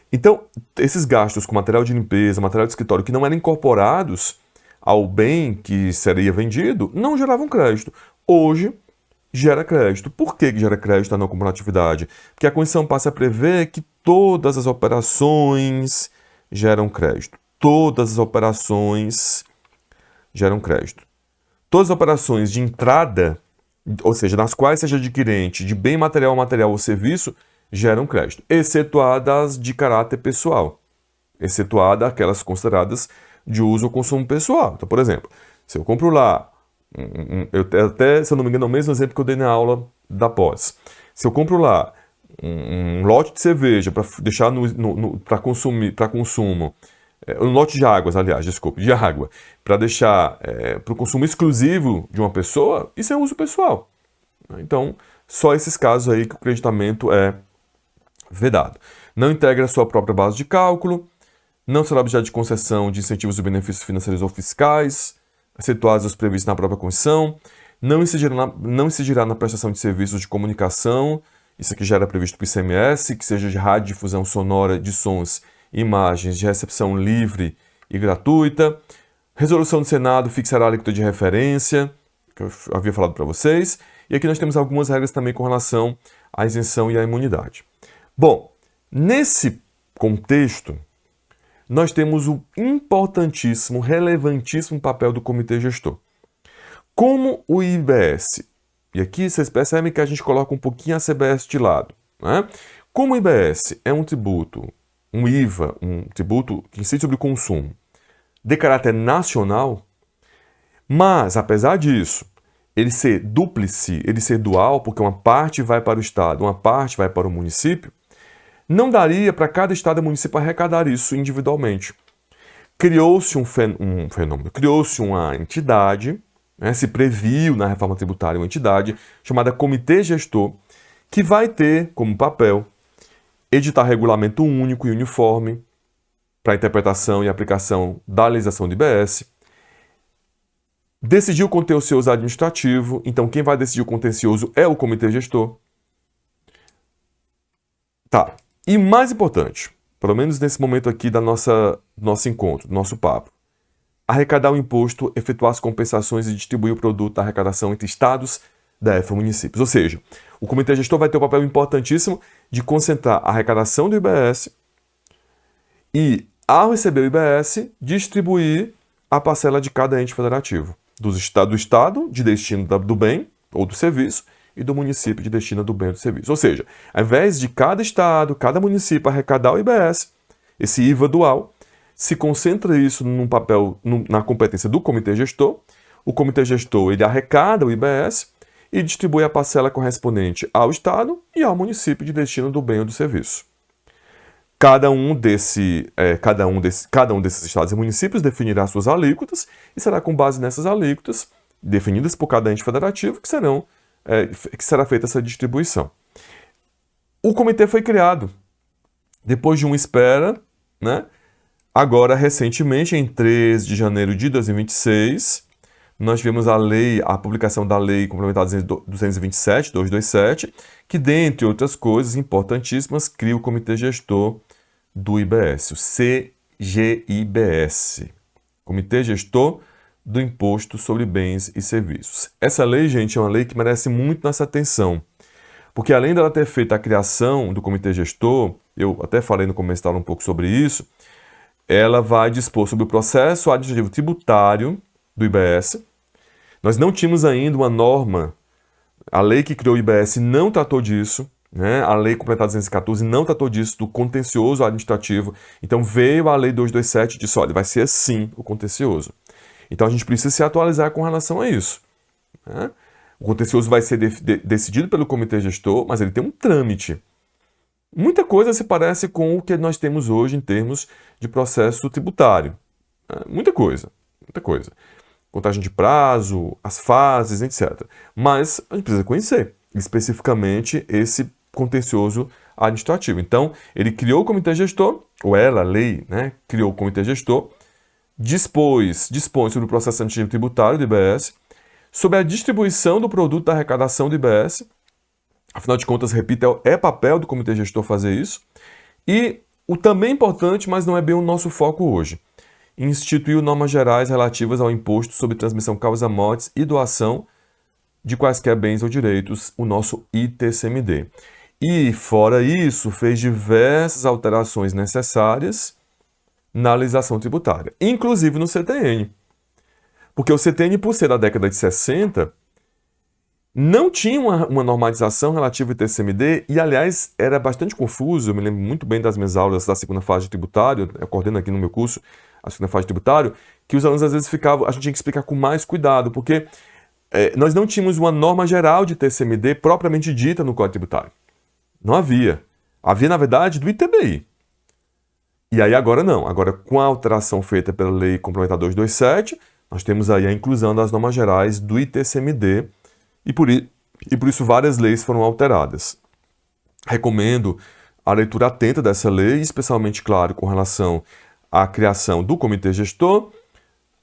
Então, esses gastos com material de limpeza, material de escritório que não eram incorporados ao bem que seria vendido, não geravam crédito. Hoje, gera crédito. Por que gera crédito a não cumulatividade? Porque a Constituição passa a prever que todas as operações geram crédito. Todas as operações geram crédito. Todas as operações de entrada, ou seja, nas quais seja adquirente de bem material, material ou serviço, geram crédito, excetuadas de caráter pessoal, excetuadas aquelas consideradas de uso ou consumo pessoal. Então, por exemplo, se eu compro lá, até, se eu não me engano, é o mesmo exemplo que eu dei na aula da pós. Se eu compro lá um lote de cerveja para deixar para consumo, um lote de águas, aliás, desculpe, de água, para deixar para o consumo exclusivo de uma pessoa, isso é uso pessoal. Então, só esses casos aí que o creditamento é vedado. Não integra a sua própria base de cálculo, não será objeto de concessão de incentivos e benefícios financeiros ou fiscais, excetuados os previstos na própria Constituição, não incidirá na prestação de serviços de comunicação, isso aqui já era previsto para o ICMS, que seja de radiodifusão sonora de sons e imagens de recepção livre e gratuita. Resolução do Senado fixará a alíquota de referência, que eu havia falado para vocês. E aqui nós temos algumas regras também com relação à isenção e à imunidade. Bom, nesse contexto, nós temos o importantíssimo, relevantíssimo papel do Comitê Gestor. Como o IBS, e aqui vocês percebem que a gente coloca um pouquinho a CBS de lado, né? Como o IBS é um tributo, um IVA, um tributo que incide sobre o consumo, de caráter nacional, mas, apesar disso, ele ser dúplice, ele ser dual, porque uma parte vai para o Estado, uma parte vai para o município, não daria para cada Estado e município arrecadar isso individualmente. Criou-se um fenômeno, criou-se uma entidade, né, se previu na reforma tributária uma entidade chamada Comitê Gestor, que vai ter como papel editar regulamento único e uniforme para a interpretação e aplicação da legislação do IBS, decidir o contencioso administrativo, então quem vai decidir o contencioso é o Comitê Gestor. Tá. E mais importante, pelo menos nesse momento aqui do nosso encontro, do nosso papo, arrecadar o imposto, efetuar as compensações e distribuir o produto da arrecadação entre estados, DF e municípios. Ou seja, o Comitê Gestor vai ter um papel importantíssimo de concentrar a arrecadação do IBS e, ao receber o IBS, distribuir a parcela de cada ente federativo. Do Estado, de destino do bem ou do serviço, e do município de destino do bem ou do serviço. Ou seja, ao invés de cada estado, cada município arrecadar o IBS, esse IVA dual, se concentra isso num papel, na competência do Comitê Gestor. O Comitê Gestor ele arrecada o IBS e distribui a parcela correspondente ao estado e ao município de destino do bem ou do serviço. Cada um desses estados e municípios definirá suas alíquotas e será com base nessas alíquotas, definidas por cada ente federativo, que serão que será feita essa distribuição. O comitê foi criado depois de uma espera, né? Agora, recentemente, em 3 de janeiro de 2026, nós tivemos a publicação da Lei Complementar 227, que, dentre outras coisas importantíssimas, cria o Comitê Gestor do IBS, o CGIBS, Comitê Gestor do Imposto sobre Bens e Serviços. Essa lei, gente, é uma lei que merece muito nossa atenção, porque além dela ter feito a criação do Comitê Gestor, eu até falei no começo um pouco sobre isso, ela vai dispor sobre o processo administrativo tributário do IBS. Nós não tínhamos ainda uma norma, a lei que criou o IBS não tratou disso, né? A lei complementar 214 não tratou disso, do contencioso administrativo. Então veio a lei 227 e disse, olha, vai ser assim o contencioso. Então a gente precisa se atualizar com relação a isso, né? O contencioso vai ser decidido pelo comitê gestor, mas ele tem um trâmite. Muita coisa se parece com o que nós temos hoje em termos de processo tributário. Muita coisa, muita coisa. Contagem de prazo, as fases, etc. Mas a gente precisa conhecer especificamente esse contencioso administrativo. Então, ele criou o comitê gestor, ou ela, a lei, né, criou o comitê gestor, dispõe sobre o processo administrativo tributário do IBS, sobre a distribuição do produto da arrecadação do IBS. Afinal de contas, repito, é papel do comitê gestor fazer isso. E o também importante, mas não é bem o nosso foco hoje, instituiu normas gerais relativas ao imposto sobre transmissão causa-mortes e doação de quaisquer bens ou direitos, o nosso ITCMD. E, fora isso, fez diversas alterações necessárias na legislação tributária, inclusive no CTN. Porque o CTN, por ser da década de 60, não tinha uma normatização relativa ao ITCMD e, aliás, era bastante confuso. Eu me lembro muito bem das minhas aulas da segunda fase de tributário, eu coordeno aqui no meu curso a segunda fase de tributário, que os alunos às vezes a gente tinha que explicar com mais cuidado, porque nós não tínhamos uma norma geral de ITCMD propriamente dita no Código Tributário. Não havia. Havia, na verdade, do ITBI. E aí agora não. Agora, com a alteração feita pela Lei Complementar 227, nós temos aí a inclusão das normas gerais do ITCMD e por isso várias leis foram alteradas. Recomendo a leitura atenta dessa lei, especialmente, claro, com relação à criação do comitê gestor,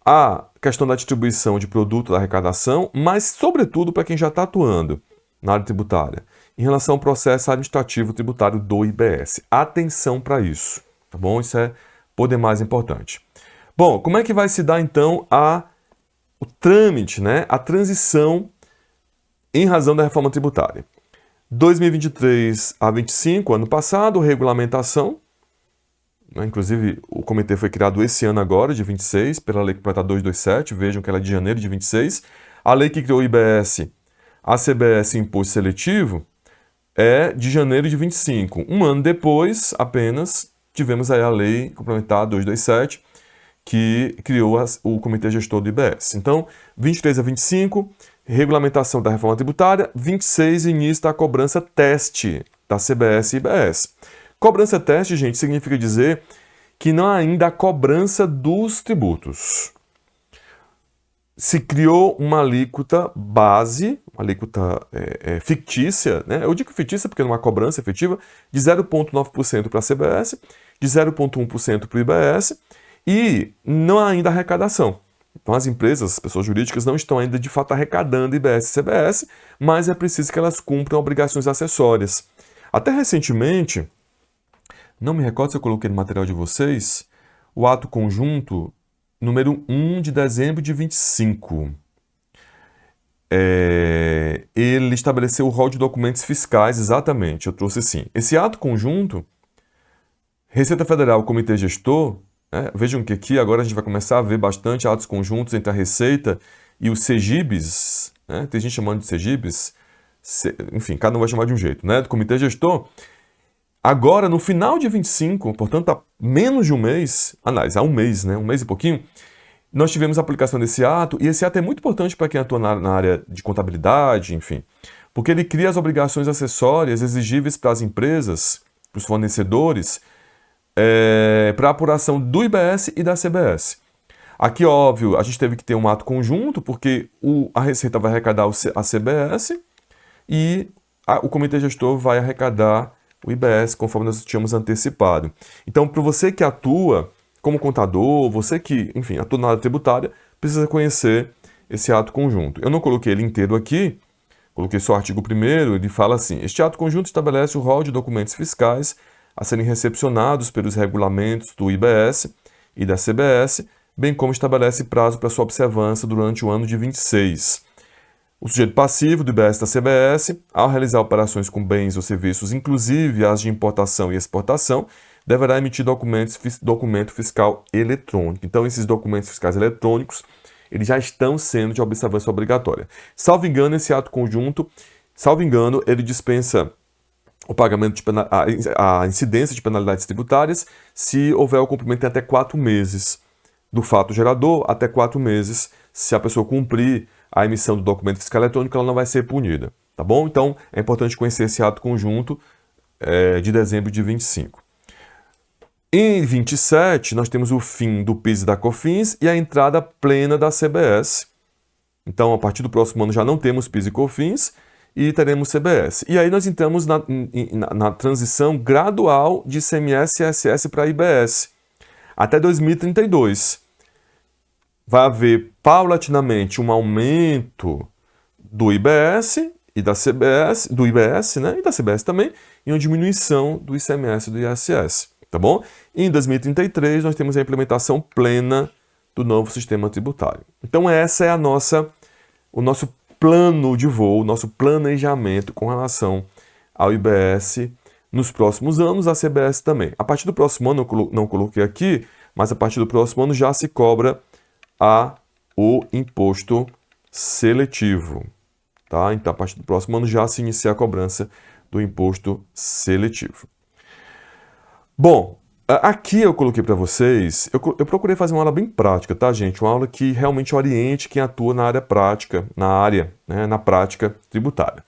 a questão da distribuição de produto da arrecadação, mas, sobretudo, para quem já está atuando na área tributária, em relação ao processo administrativo tributário do IBS. Atenção para isso, tá bom? Isso é por demais importante. Bom, como é que vai se dar, então, o trâmite, né? A transição em razão da reforma tributária? 2023 a 25, ano passado, regulamentação, né? Inclusive o comitê foi criado esse ano agora, de 26, pela Lei Complementar 227, vejam que ela é de janeiro de 26. A lei que criou o IBS, a CBS Imposto Seletivo, é de janeiro de 25. Um ano depois, apenas, tivemos aí a Lei Complementar 227, que criou o Comitê Gestor do IBS. Então, 23 a 25, regulamentação da reforma tributária, 26, início da cobrança teste da CBS e IBS. Cobrança teste, gente, significa dizer que não há ainda a cobrança dos tributos. Se criou uma alíquota base, uma alíquota fictícia, né? Eu digo fictícia porque não há cobrança efetiva, de 0,9% para a CBS, de 0,1% para o IBS, e não há ainda arrecadação. Então as empresas, as pessoas jurídicas, não estão ainda de fato arrecadando IBS e CBS, mas é preciso que elas cumpram obrigações acessórias. Até recentemente, não me recordo se eu coloquei no material de vocês, o ato conjunto número 1 de dezembro de 25. Ele estabeleceu o rol de documentos fiscais, exatamente, eu trouxe assim. Esse ato conjunto, Receita Federal, Comitê Gestor, vejam que aqui agora a gente vai começar a ver bastante atos conjuntos entre a Receita e os CEGIBs, né? Tem gente chamando de CEGIBs, enfim, cada um vai chamar de um jeito, né? Do Comitê Gestor. Agora, no final de 25, portanto, há menos de um mês, há um mês, né? Um mês e pouquinho, nós tivemos a aplicação desse ato, e esse ato é muito importante para quem atua na área de contabilidade, enfim, porque ele cria as obrigações acessórias exigíveis para as empresas, para os fornecedores, para a apuração do IBS e da CBS. Aqui, óbvio, a gente teve que ter um ato conjunto, porque a Receita vai arrecadar a CBS e o comitê gestor vai arrecadar o IBS, conforme nós tínhamos antecipado. Então, para você que atua como contador, você que, enfim, atua na área tributária, precisa conhecer esse ato conjunto. Eu não coloquei ele inteiro aqui, coloquei só o artigo 1º, ele fala assim: este ato conjunto estabelece o rol de documentos fiscais a serem recepcionados pelos regulamentos do IBS e da CBS, bem como estabelece prazo para sua observância durante o ano de 26. O sujeito passivo do IBS e da CBS, ao realizar operações com bens ou serviços, inclusive as de importação e exportação, deverá emitir documento fiscal eletrônico. Então, esses documentos fiscais eletrônicos, eles já estão sendo de observância obrigatória. Salvo engano, esse ato conjunto, ele dispensa o pagamento a incidência de penalidades tributárias se houver o cumprimento em até 4 meses do fato gerador, até 4 meses. Se a pessoa cumprir a emissão do documento fiscal eletrônico, ela não vai ser punida, tá bom? Então, é importante conhecer esse ato conjunto de dezembro de 25. Em 27, nós temos o fim do PIS e da COFINS e a entrada plena da CBS. Então, a partir do próximo ano já não temos PIS e COFINS e teremos CBS. E aí nós entramos na transição gradual de ICMS e ISS para IBS. Até 2032. Vai haver paulatinamente um aumento do IBS e da CBS, do IBS, né, e da CBS também, e uma diminuição do ICMS e do ISS, tá bom? E em 2033 nós temos a implementação plena do novo sistema tributário. Então essa é o nosso plano de voo, o nosso planejamento com relação ao IBS nos próximos anos, a CBS também. A partir do próximo ano, eu não coloquei aqui, mas a partir do próximo ano já se cobra o imposto seletivo, tá? Então, a partir do próximo ano já se inicia a cobrança do imposto seletivo. Bom, aqui eu coloquei para vocês, eu procurei fazer uma aula bem prática, tá, gente? Uma aula que realmente oriente quem atua na área prática, na prática tributária.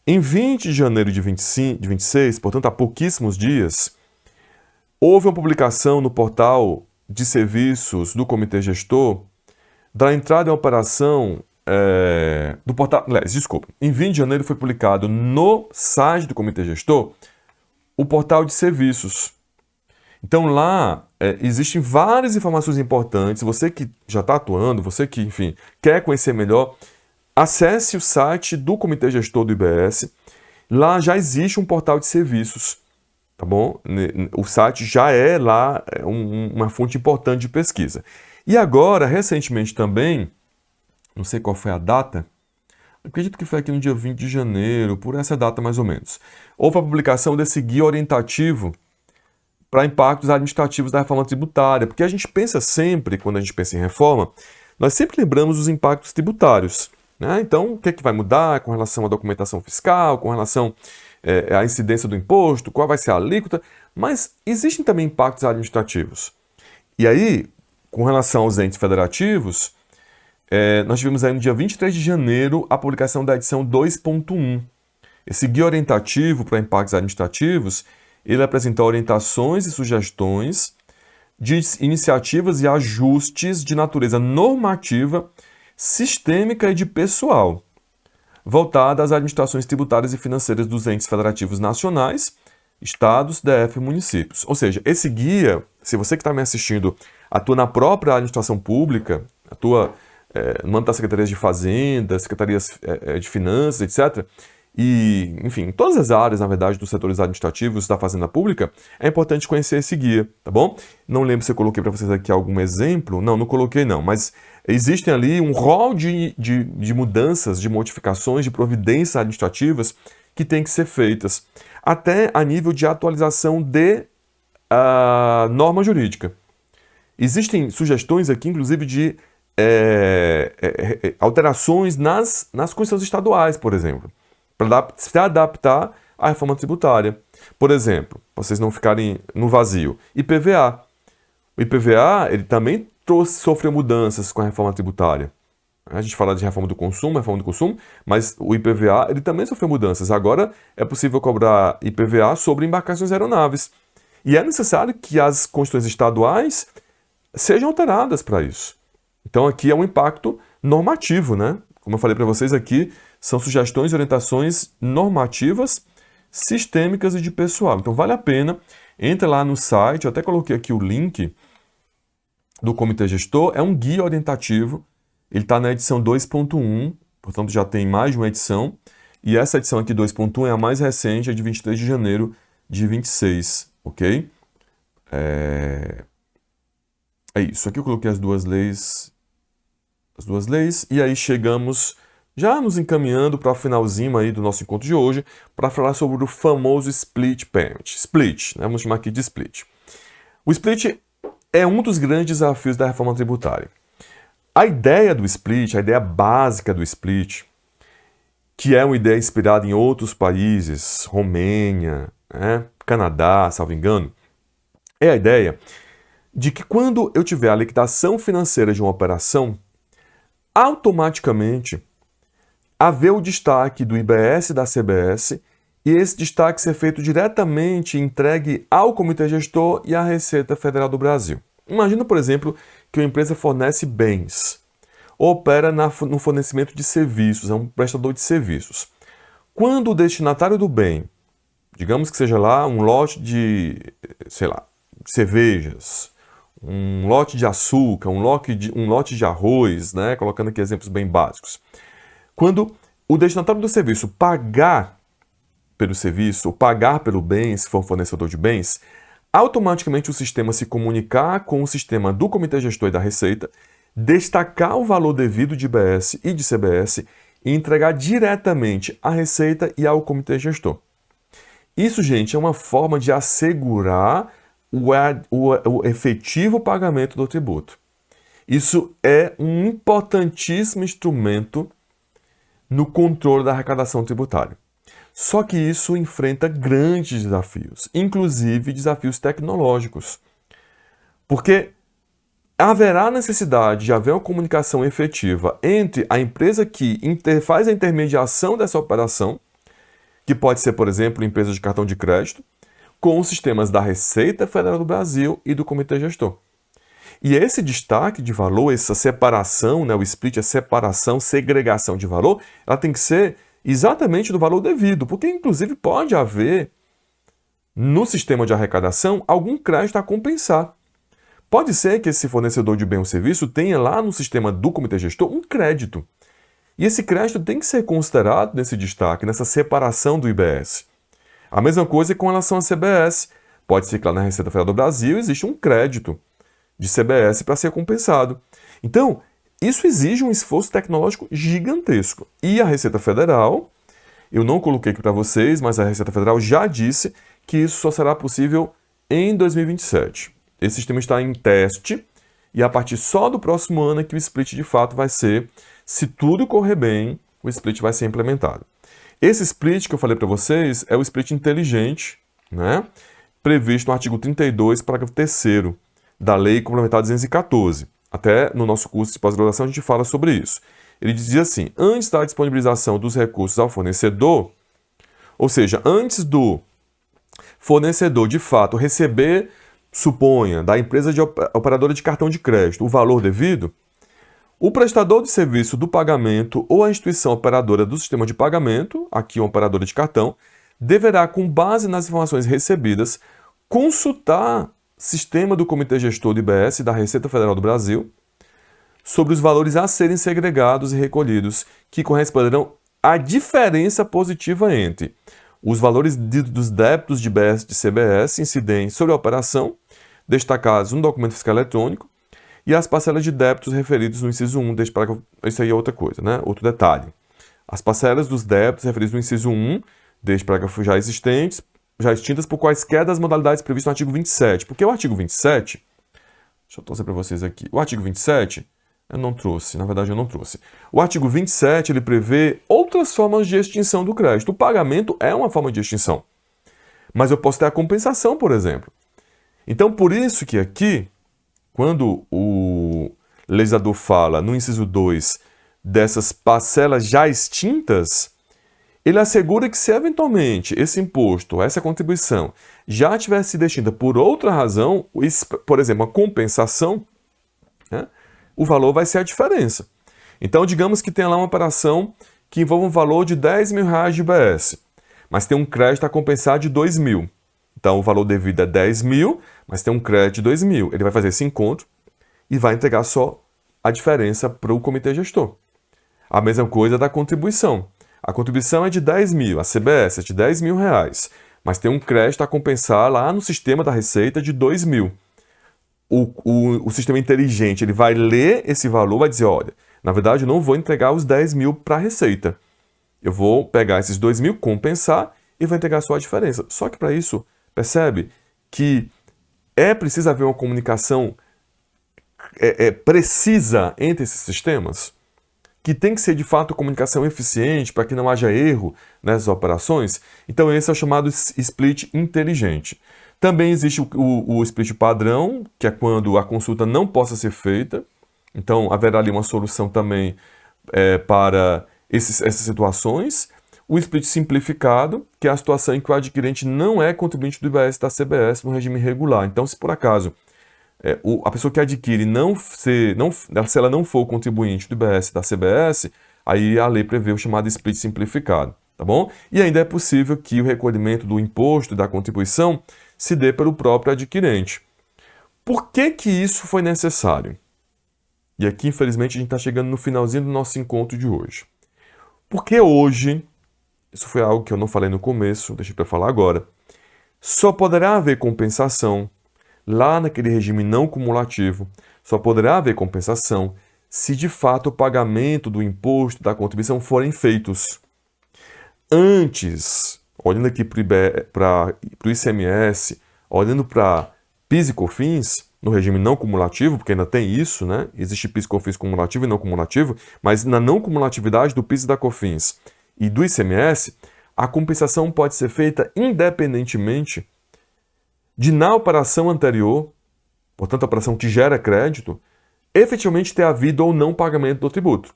Em 20 de janeiro de 26, portanto, há pouquíssimos dias, houve uma publicação no portal de serviços do Comitê Gestor da entrada em operação do portal. Em 20 de janeiro foi publicado no site do Comitê Gestor o portal de serviços. Então lá existem várias informações importantes. Você que já está atuando, você que, enfim, quer conhecer melhor, acesse o site do Comitê Gestor do IBS. Lá já existe um portal de serviços. Tá bom? O site já é lá uma fonte importante de pesquisa. E agora, recentemente também, não sei qual foi a data, acredito que foi aqui no dia 20 de janeiro, por essa data mais ou menos, houve a publicação desse guia orientativo para impactos administrativos da reforma tributária, porque a gente pensa sempre, quando a gente pensa em reforma, nós sempre lembramos dos impactos tributários, né? Então, o que é que vai mudar com relação à documentação fiscal, com relação à incidência do imposto, qual vai ser a alíquota, mas existem também impactos administrativos. E aí, com relação aos entes federativos, nós tivemos aí no dia 23 de janeiro a publicação da edição 2.1. Esse guia orientativo para impactos administrativos, ele apresenta orientações e sugestões de iniciativas e ajustes de natureza normativa, sistêmica e de pessoal, voltada às administrações tributárias e financeiras dos entes federativos nacionais, estados, DF e municípios. Ou seja, esse guia, se você que está me assistindo atua na própria administração pública, atua no âmbito das secretarias de Fazenda, secretarias de Finanças, etc., e, enfim, em todas as áreas, na verdade, dos setores administrativos da Fazenda Pública, é importante conhecer esse guia, tá bom? Não lembro se eu coloquei para vocês aqui algum exemplo. Não coloquei não, mas existem ali um rol de mudanças, de modificações, de providências administrativas que têm que ser feitas, até a nível de atualização de norma jurídica. Existem sugestões aqui, inclusive, de alterações nas constituições estaduais, por exemplo, para se adaptar à reforma tributária. Por exemplo, para vocês não ficarem no vazio, IPVA. O IPVA ele também sofreu mudanças com a reforma tributária. A gente fala de reforma do consumo, mas o IPVA ele também sofreu mudanças. Agora é possível cobrar IPVA sobre embarcações aeronaves. E é necessário que as constituições estaduais sejam alteradas para isso. Então aqui é um impacto normativo, né? Como eu falei para vocês aqui, são sugestões e orientações normativas, sistêmicas e de pessoal. Então vale a pena, entra lá no site, eu até coloquei aqui o link do Comitê Gestor, é um guia orientativo, ele está na edição 2.1, portanto já tem mais de uma edição, e essa edição aqui 2.1 é a mais recente, é de 23 de janeiro de 26, ok? É isso, aqui eu coloquei as duas leis, e aí chegamos, já nos encaminhando para o finalzinho aí do nosso encontro de hoje, para falar sobre o famoso Split Payment. Split, né? Vamos chamar aqui de Split. O Split é um dos grandes desafios da reforma tributária. A ideia do Split, a ideia básica do Split, que é uma ideia inspirada em outros países, Romênia, né? Canadá, salvo engano, é a ideia de que quando eu tiver a liquidação financeira de uma operação, automaticamente haver o destaque do IBS e da CBS e esse destaque ser feito diretamente entregue ao Comitê Gestor e à Receita Federal do Brasil. Imagina, por exemplo, que uma empresa fornece bens, ou opera no fornecimento de serviços, é um prestador de serviços. Quando o destinatário do bem, digamos que seja lá um lote de, sei lá, cervejas, um lote de açúcar, um lote de arroz, né? Colocando aqui exemplos bem básicos. Quando o destinatário do serviço pagar pelo serviço, ou pagar pelo bem, se for um fornecedor de bens, automaticamente o sistema se comunicar com o sistema do Comitê Gestor e da Receita, destacar o valor devido de IBS e de CBS e entregar diretamente à Receita e ao Comitê Gestor. Isso, gente, é uma forma de assegurar o efetivo pagamento do tributo. Isso é um importantíssimo instrumento no controle da arrecadação tributária. Só que isso enfrenta grandes desafios, inclusive desafios tecnológicos. Porque haverá necessidade de haver uma comunicação efetiva entre a empresa que faz a intermediação dessa operação, que pode ser, por exemplo, empresa de cartão de crédito, com os sistemas da Receita Federal do Brasil e do Comitê Gestor. E esse destaque de valor, essa separação, né, o split, a separação, segregação de valor, ela tem que ser exatamente do valor devido, porque inclusive pode haver no sistema de arrecadação algum crédito a compensar. Pode ser que esse fornecedor de bem ou serviço tenha lá no sistema do Comitê Gestor um crédito. E esse crédito tem que ser considerado nesse destaque, nessa separação do IBS. A mesma coisa com relação à CBS. Pode ser que lá na Receita Federal do Brasil existe um crédito de CBS para ser compensado. Então, isso exige um esforço tecnológico gigantesco. E a Receita Federal, eu não coloquei aqui para vocês, mas a Receita Federal já disse que isso só será possível em 2027. Esse sistema está em teste e a partir só do próximo ano é que o split de fato vai ser, se tudo correr bem, o split vai ser implementado. Esse split que eu falei para vocês é o split inteligente, né? Previsto no artigo 32, parágrafo 3º da Lei Complementar 214. Até no nosso curso de pós-graduação a gente fala sobre isso. Ele dizia assim, antes da disponibilização dos recursos ao fornecedor, ou seja, antes do fornecedor de fato receber, suponha, da empresa operadora de cartão de crédito o valor devido, o prestador de serviço do pagamento ou a instituição operadora do sistema de pagamento, aqui uma operadora de cartão, deverá, com base nas informações recebidas, consultar o sistema do Comitê Gestor do IBS e da Receita Federal do Brasil sobre os valores a serem segregados e recolhidos, que corresponderão à diferença positiva entre os valores dos débitos de IBS e de CBS incidentes sobre a operação, destacados no documento fiscal eletrônico, e as parcelas de débitos referidos no inciso 1 deste parágrafo. Isso aí é outra coisa, né? Outro detalhe. As parcelas dos débitos referidos no inciso 1 deste parágrafo já extintas por quaisquer das modalidades previstas no artigo 27. Porque o artigo 27, deixa eu trazer para vocês aqui. O artigo 27, eu não trouxe. O artigo 27, ele prevê outras formas de extinção do crédito. O pagamento é uma forma de extinção. Mas eu posso ter a compensação, por exemplo. Então, por isso que aqui, quando o legislador fala no inciso 2 dessas parcelas já extintas, ele assegura que se eventualmente esse imposto, essa contribuição, já tivesse sido extinta por outra razão, por exemplo, a compensação, né, o valor vai ser a diferença. Então, digamos que tenha lá uma operação que envolva um valor de R$10.000 de IBS, mas tem um crédito a compensar de 2.000. Então, o valor devido é 10.000, mas tem um crédito de 2.000. Ele vai fazer esse encontro e vai entregar só a diferença para o comitê gestor. A mesma coisa da contribuição. A contribuição é de 10.000, a CBS é de R$10.000, mas tem um crédito a compensar lá no sistema da Receita de 2.000. O sistema inteligente ele vai ler esse valor, vai dizer, olha, na verdade eu não vou entregar os 10.000 para a Receita. Eu vou pegar esses 2.000, compensar e vou entregar só a diferença. Só que para isso, percebe que é preciso haver uma comunicação precisa entre esses sistemas, que tem que ser de fato comunicação eficiente para que não haja erro nessas operações. Então esse é o chamado split inteligente. Também existe o split padrão, que é quando a consulta não possa ser feita. Então haverá ali uma solução também para essas situações. O split simplificado, que é a situação em que o adquirente não é contribuinte do IBS da CBS no regime regular. Então, se por acaso a pessoa que adquire, se ela não for contribuinte do IBS da CBS, aí a lei prevê o chamado split simplificado, tá bom? E ainda é possível que o recolhimento do imposto e da contribuição se dê pelo próprio adquirente. Por que que isso foi necessário? E aqui, infelizmente, a gente está chegando no finalzinho do nosso encontro de hoje. Porque hoje, isso foi algo que eu não falei no começo, deixei para falar agora, só poderá haver compensação lá naquele regime não cumulativo, só poderá haver compensação se de fato o pagamento do imposto, da contribuição forem feitos. Antes, olhando aqui para o ICMS, olhando para PIS e COFINS, no regime não cumulativo, porque ainda tem isso, né? Existe PIS e COFINS cumulativo e não cumulativo, mas na não cumulatividade do PIS e da COFINS e do ICMS, a compensação pode ser feita independentemente de, na operação anterior, portanto a operação que gera crédito, efetivamente ter havido ou não pagamento do tributo.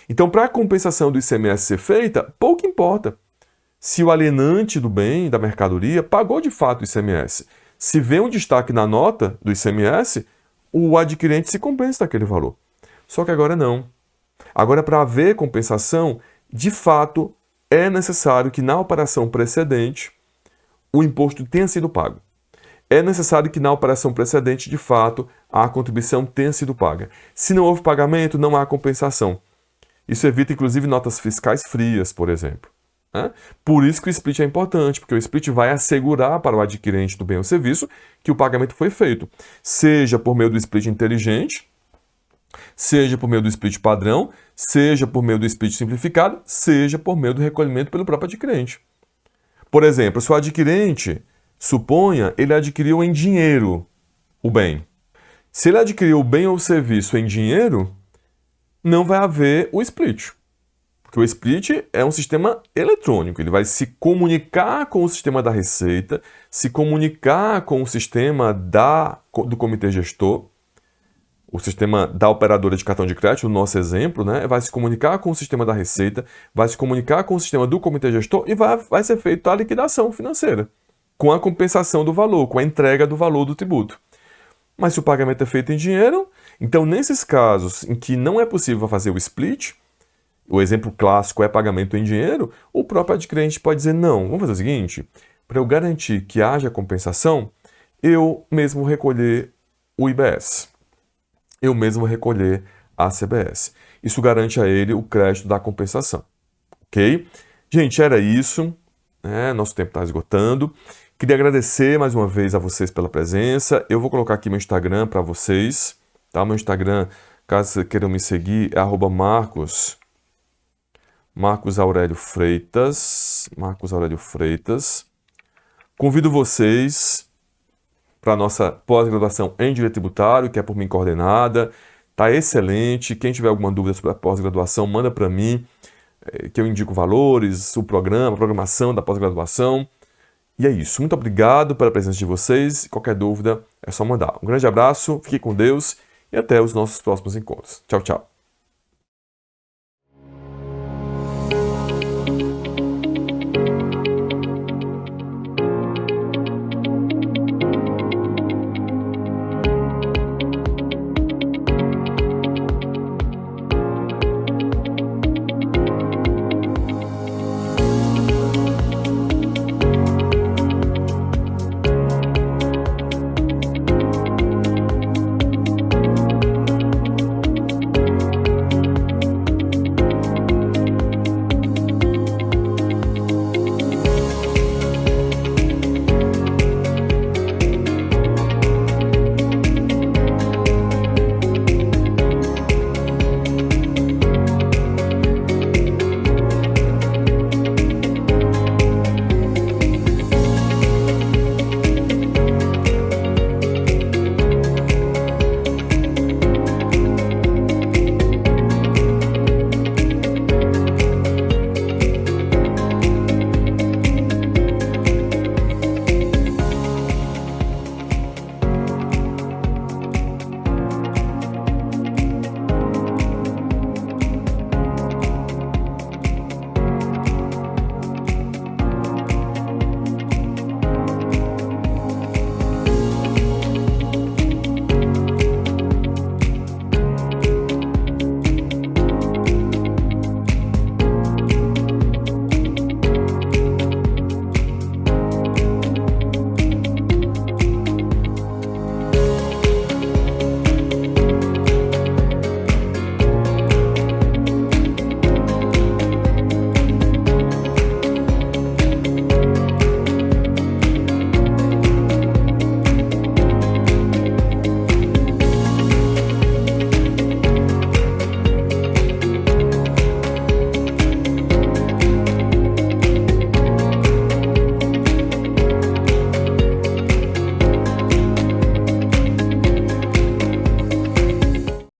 Então, para a compensação do ICMS ser feita, pouco importa se o alienante do bem, da mercadoria, pagou de fato o ICMS. Se vê um destaque na nota do ICMS, o adquirente se compensa daquele valor. Só que agora não. Agora, para haver compensação, de fato, é necessário que na operação precedente o imposto tenha sido pago. É necessário que na operação precedente, de fato, a contribuição tenha sido paga. Se não houve pagamento, não há compensação. Isso evita, inclusive, notas fiscais frias, por exemplo. Por isso que o split é importante, porque o split vai assegurar para o adquirente do bem ou serviço que o pagamento foi feito, seja por meio do split inteligente, seja por meio do split padrão, seja por meio do split simplificado, seja por meio do recolhimento pelo próprio adquirente. Por exemplo, se o adquirente, suponha, ele adquiriu em dinheiro o bem. Se ele adquiriu o bem ou o serviço em dinheiro, não vai haver o split. Porque o split é um sistema eletrônico, ele vai se comunicar com o sistema da Receita, se comunicar com o sistema do comitê gestor, o sistema da operadora de cartão de crédito, no nosso exemplo, né, vai se comunicar com o sistema da Receita, vai se comunicar com o sistema do comitê gestor e vai ser feita a liquidação financeira, com a compensação do valor, com a entrega do valor do tributo. Mas se o pagamento é feito em dinheiro, então nesses casos em que não é possível fazer o split, o exemplo clássico é pagamento em dinheiro, o próprio adquirente pode dizer, não, vamos fazer o seguinte, para eu garantir que haja compensação, eu mesmo recolher o IBS, eu mesmo recolher a CBS. Isso garante a ele o crédito da compensação, ok? Gente, era isso, né? Nosso tempo está esgotando. Queria agradecer mais uma vez a vocês pela presença. Eu vou colocar aqui meu Instagram para vocês, tá? Meu Instagram, caso vocês queiram me seguir, é Marcos Aurélio Freitas. Convido vocês para a nossa pós-graduação em Direito Tributário, que é por mim coordenada. Está excelente. Quem tiver alguma dúvida sobre a pós-graduação, manda para mim, que eu indico valores, o programa, a programação da pós-graduação. E é isso. Muito obrigado pela presença de vocês. Qualquer dúvida é só mandar. Um grande abraço, fique com Deus e até os nossos próximos encontros. Tchau, tchau.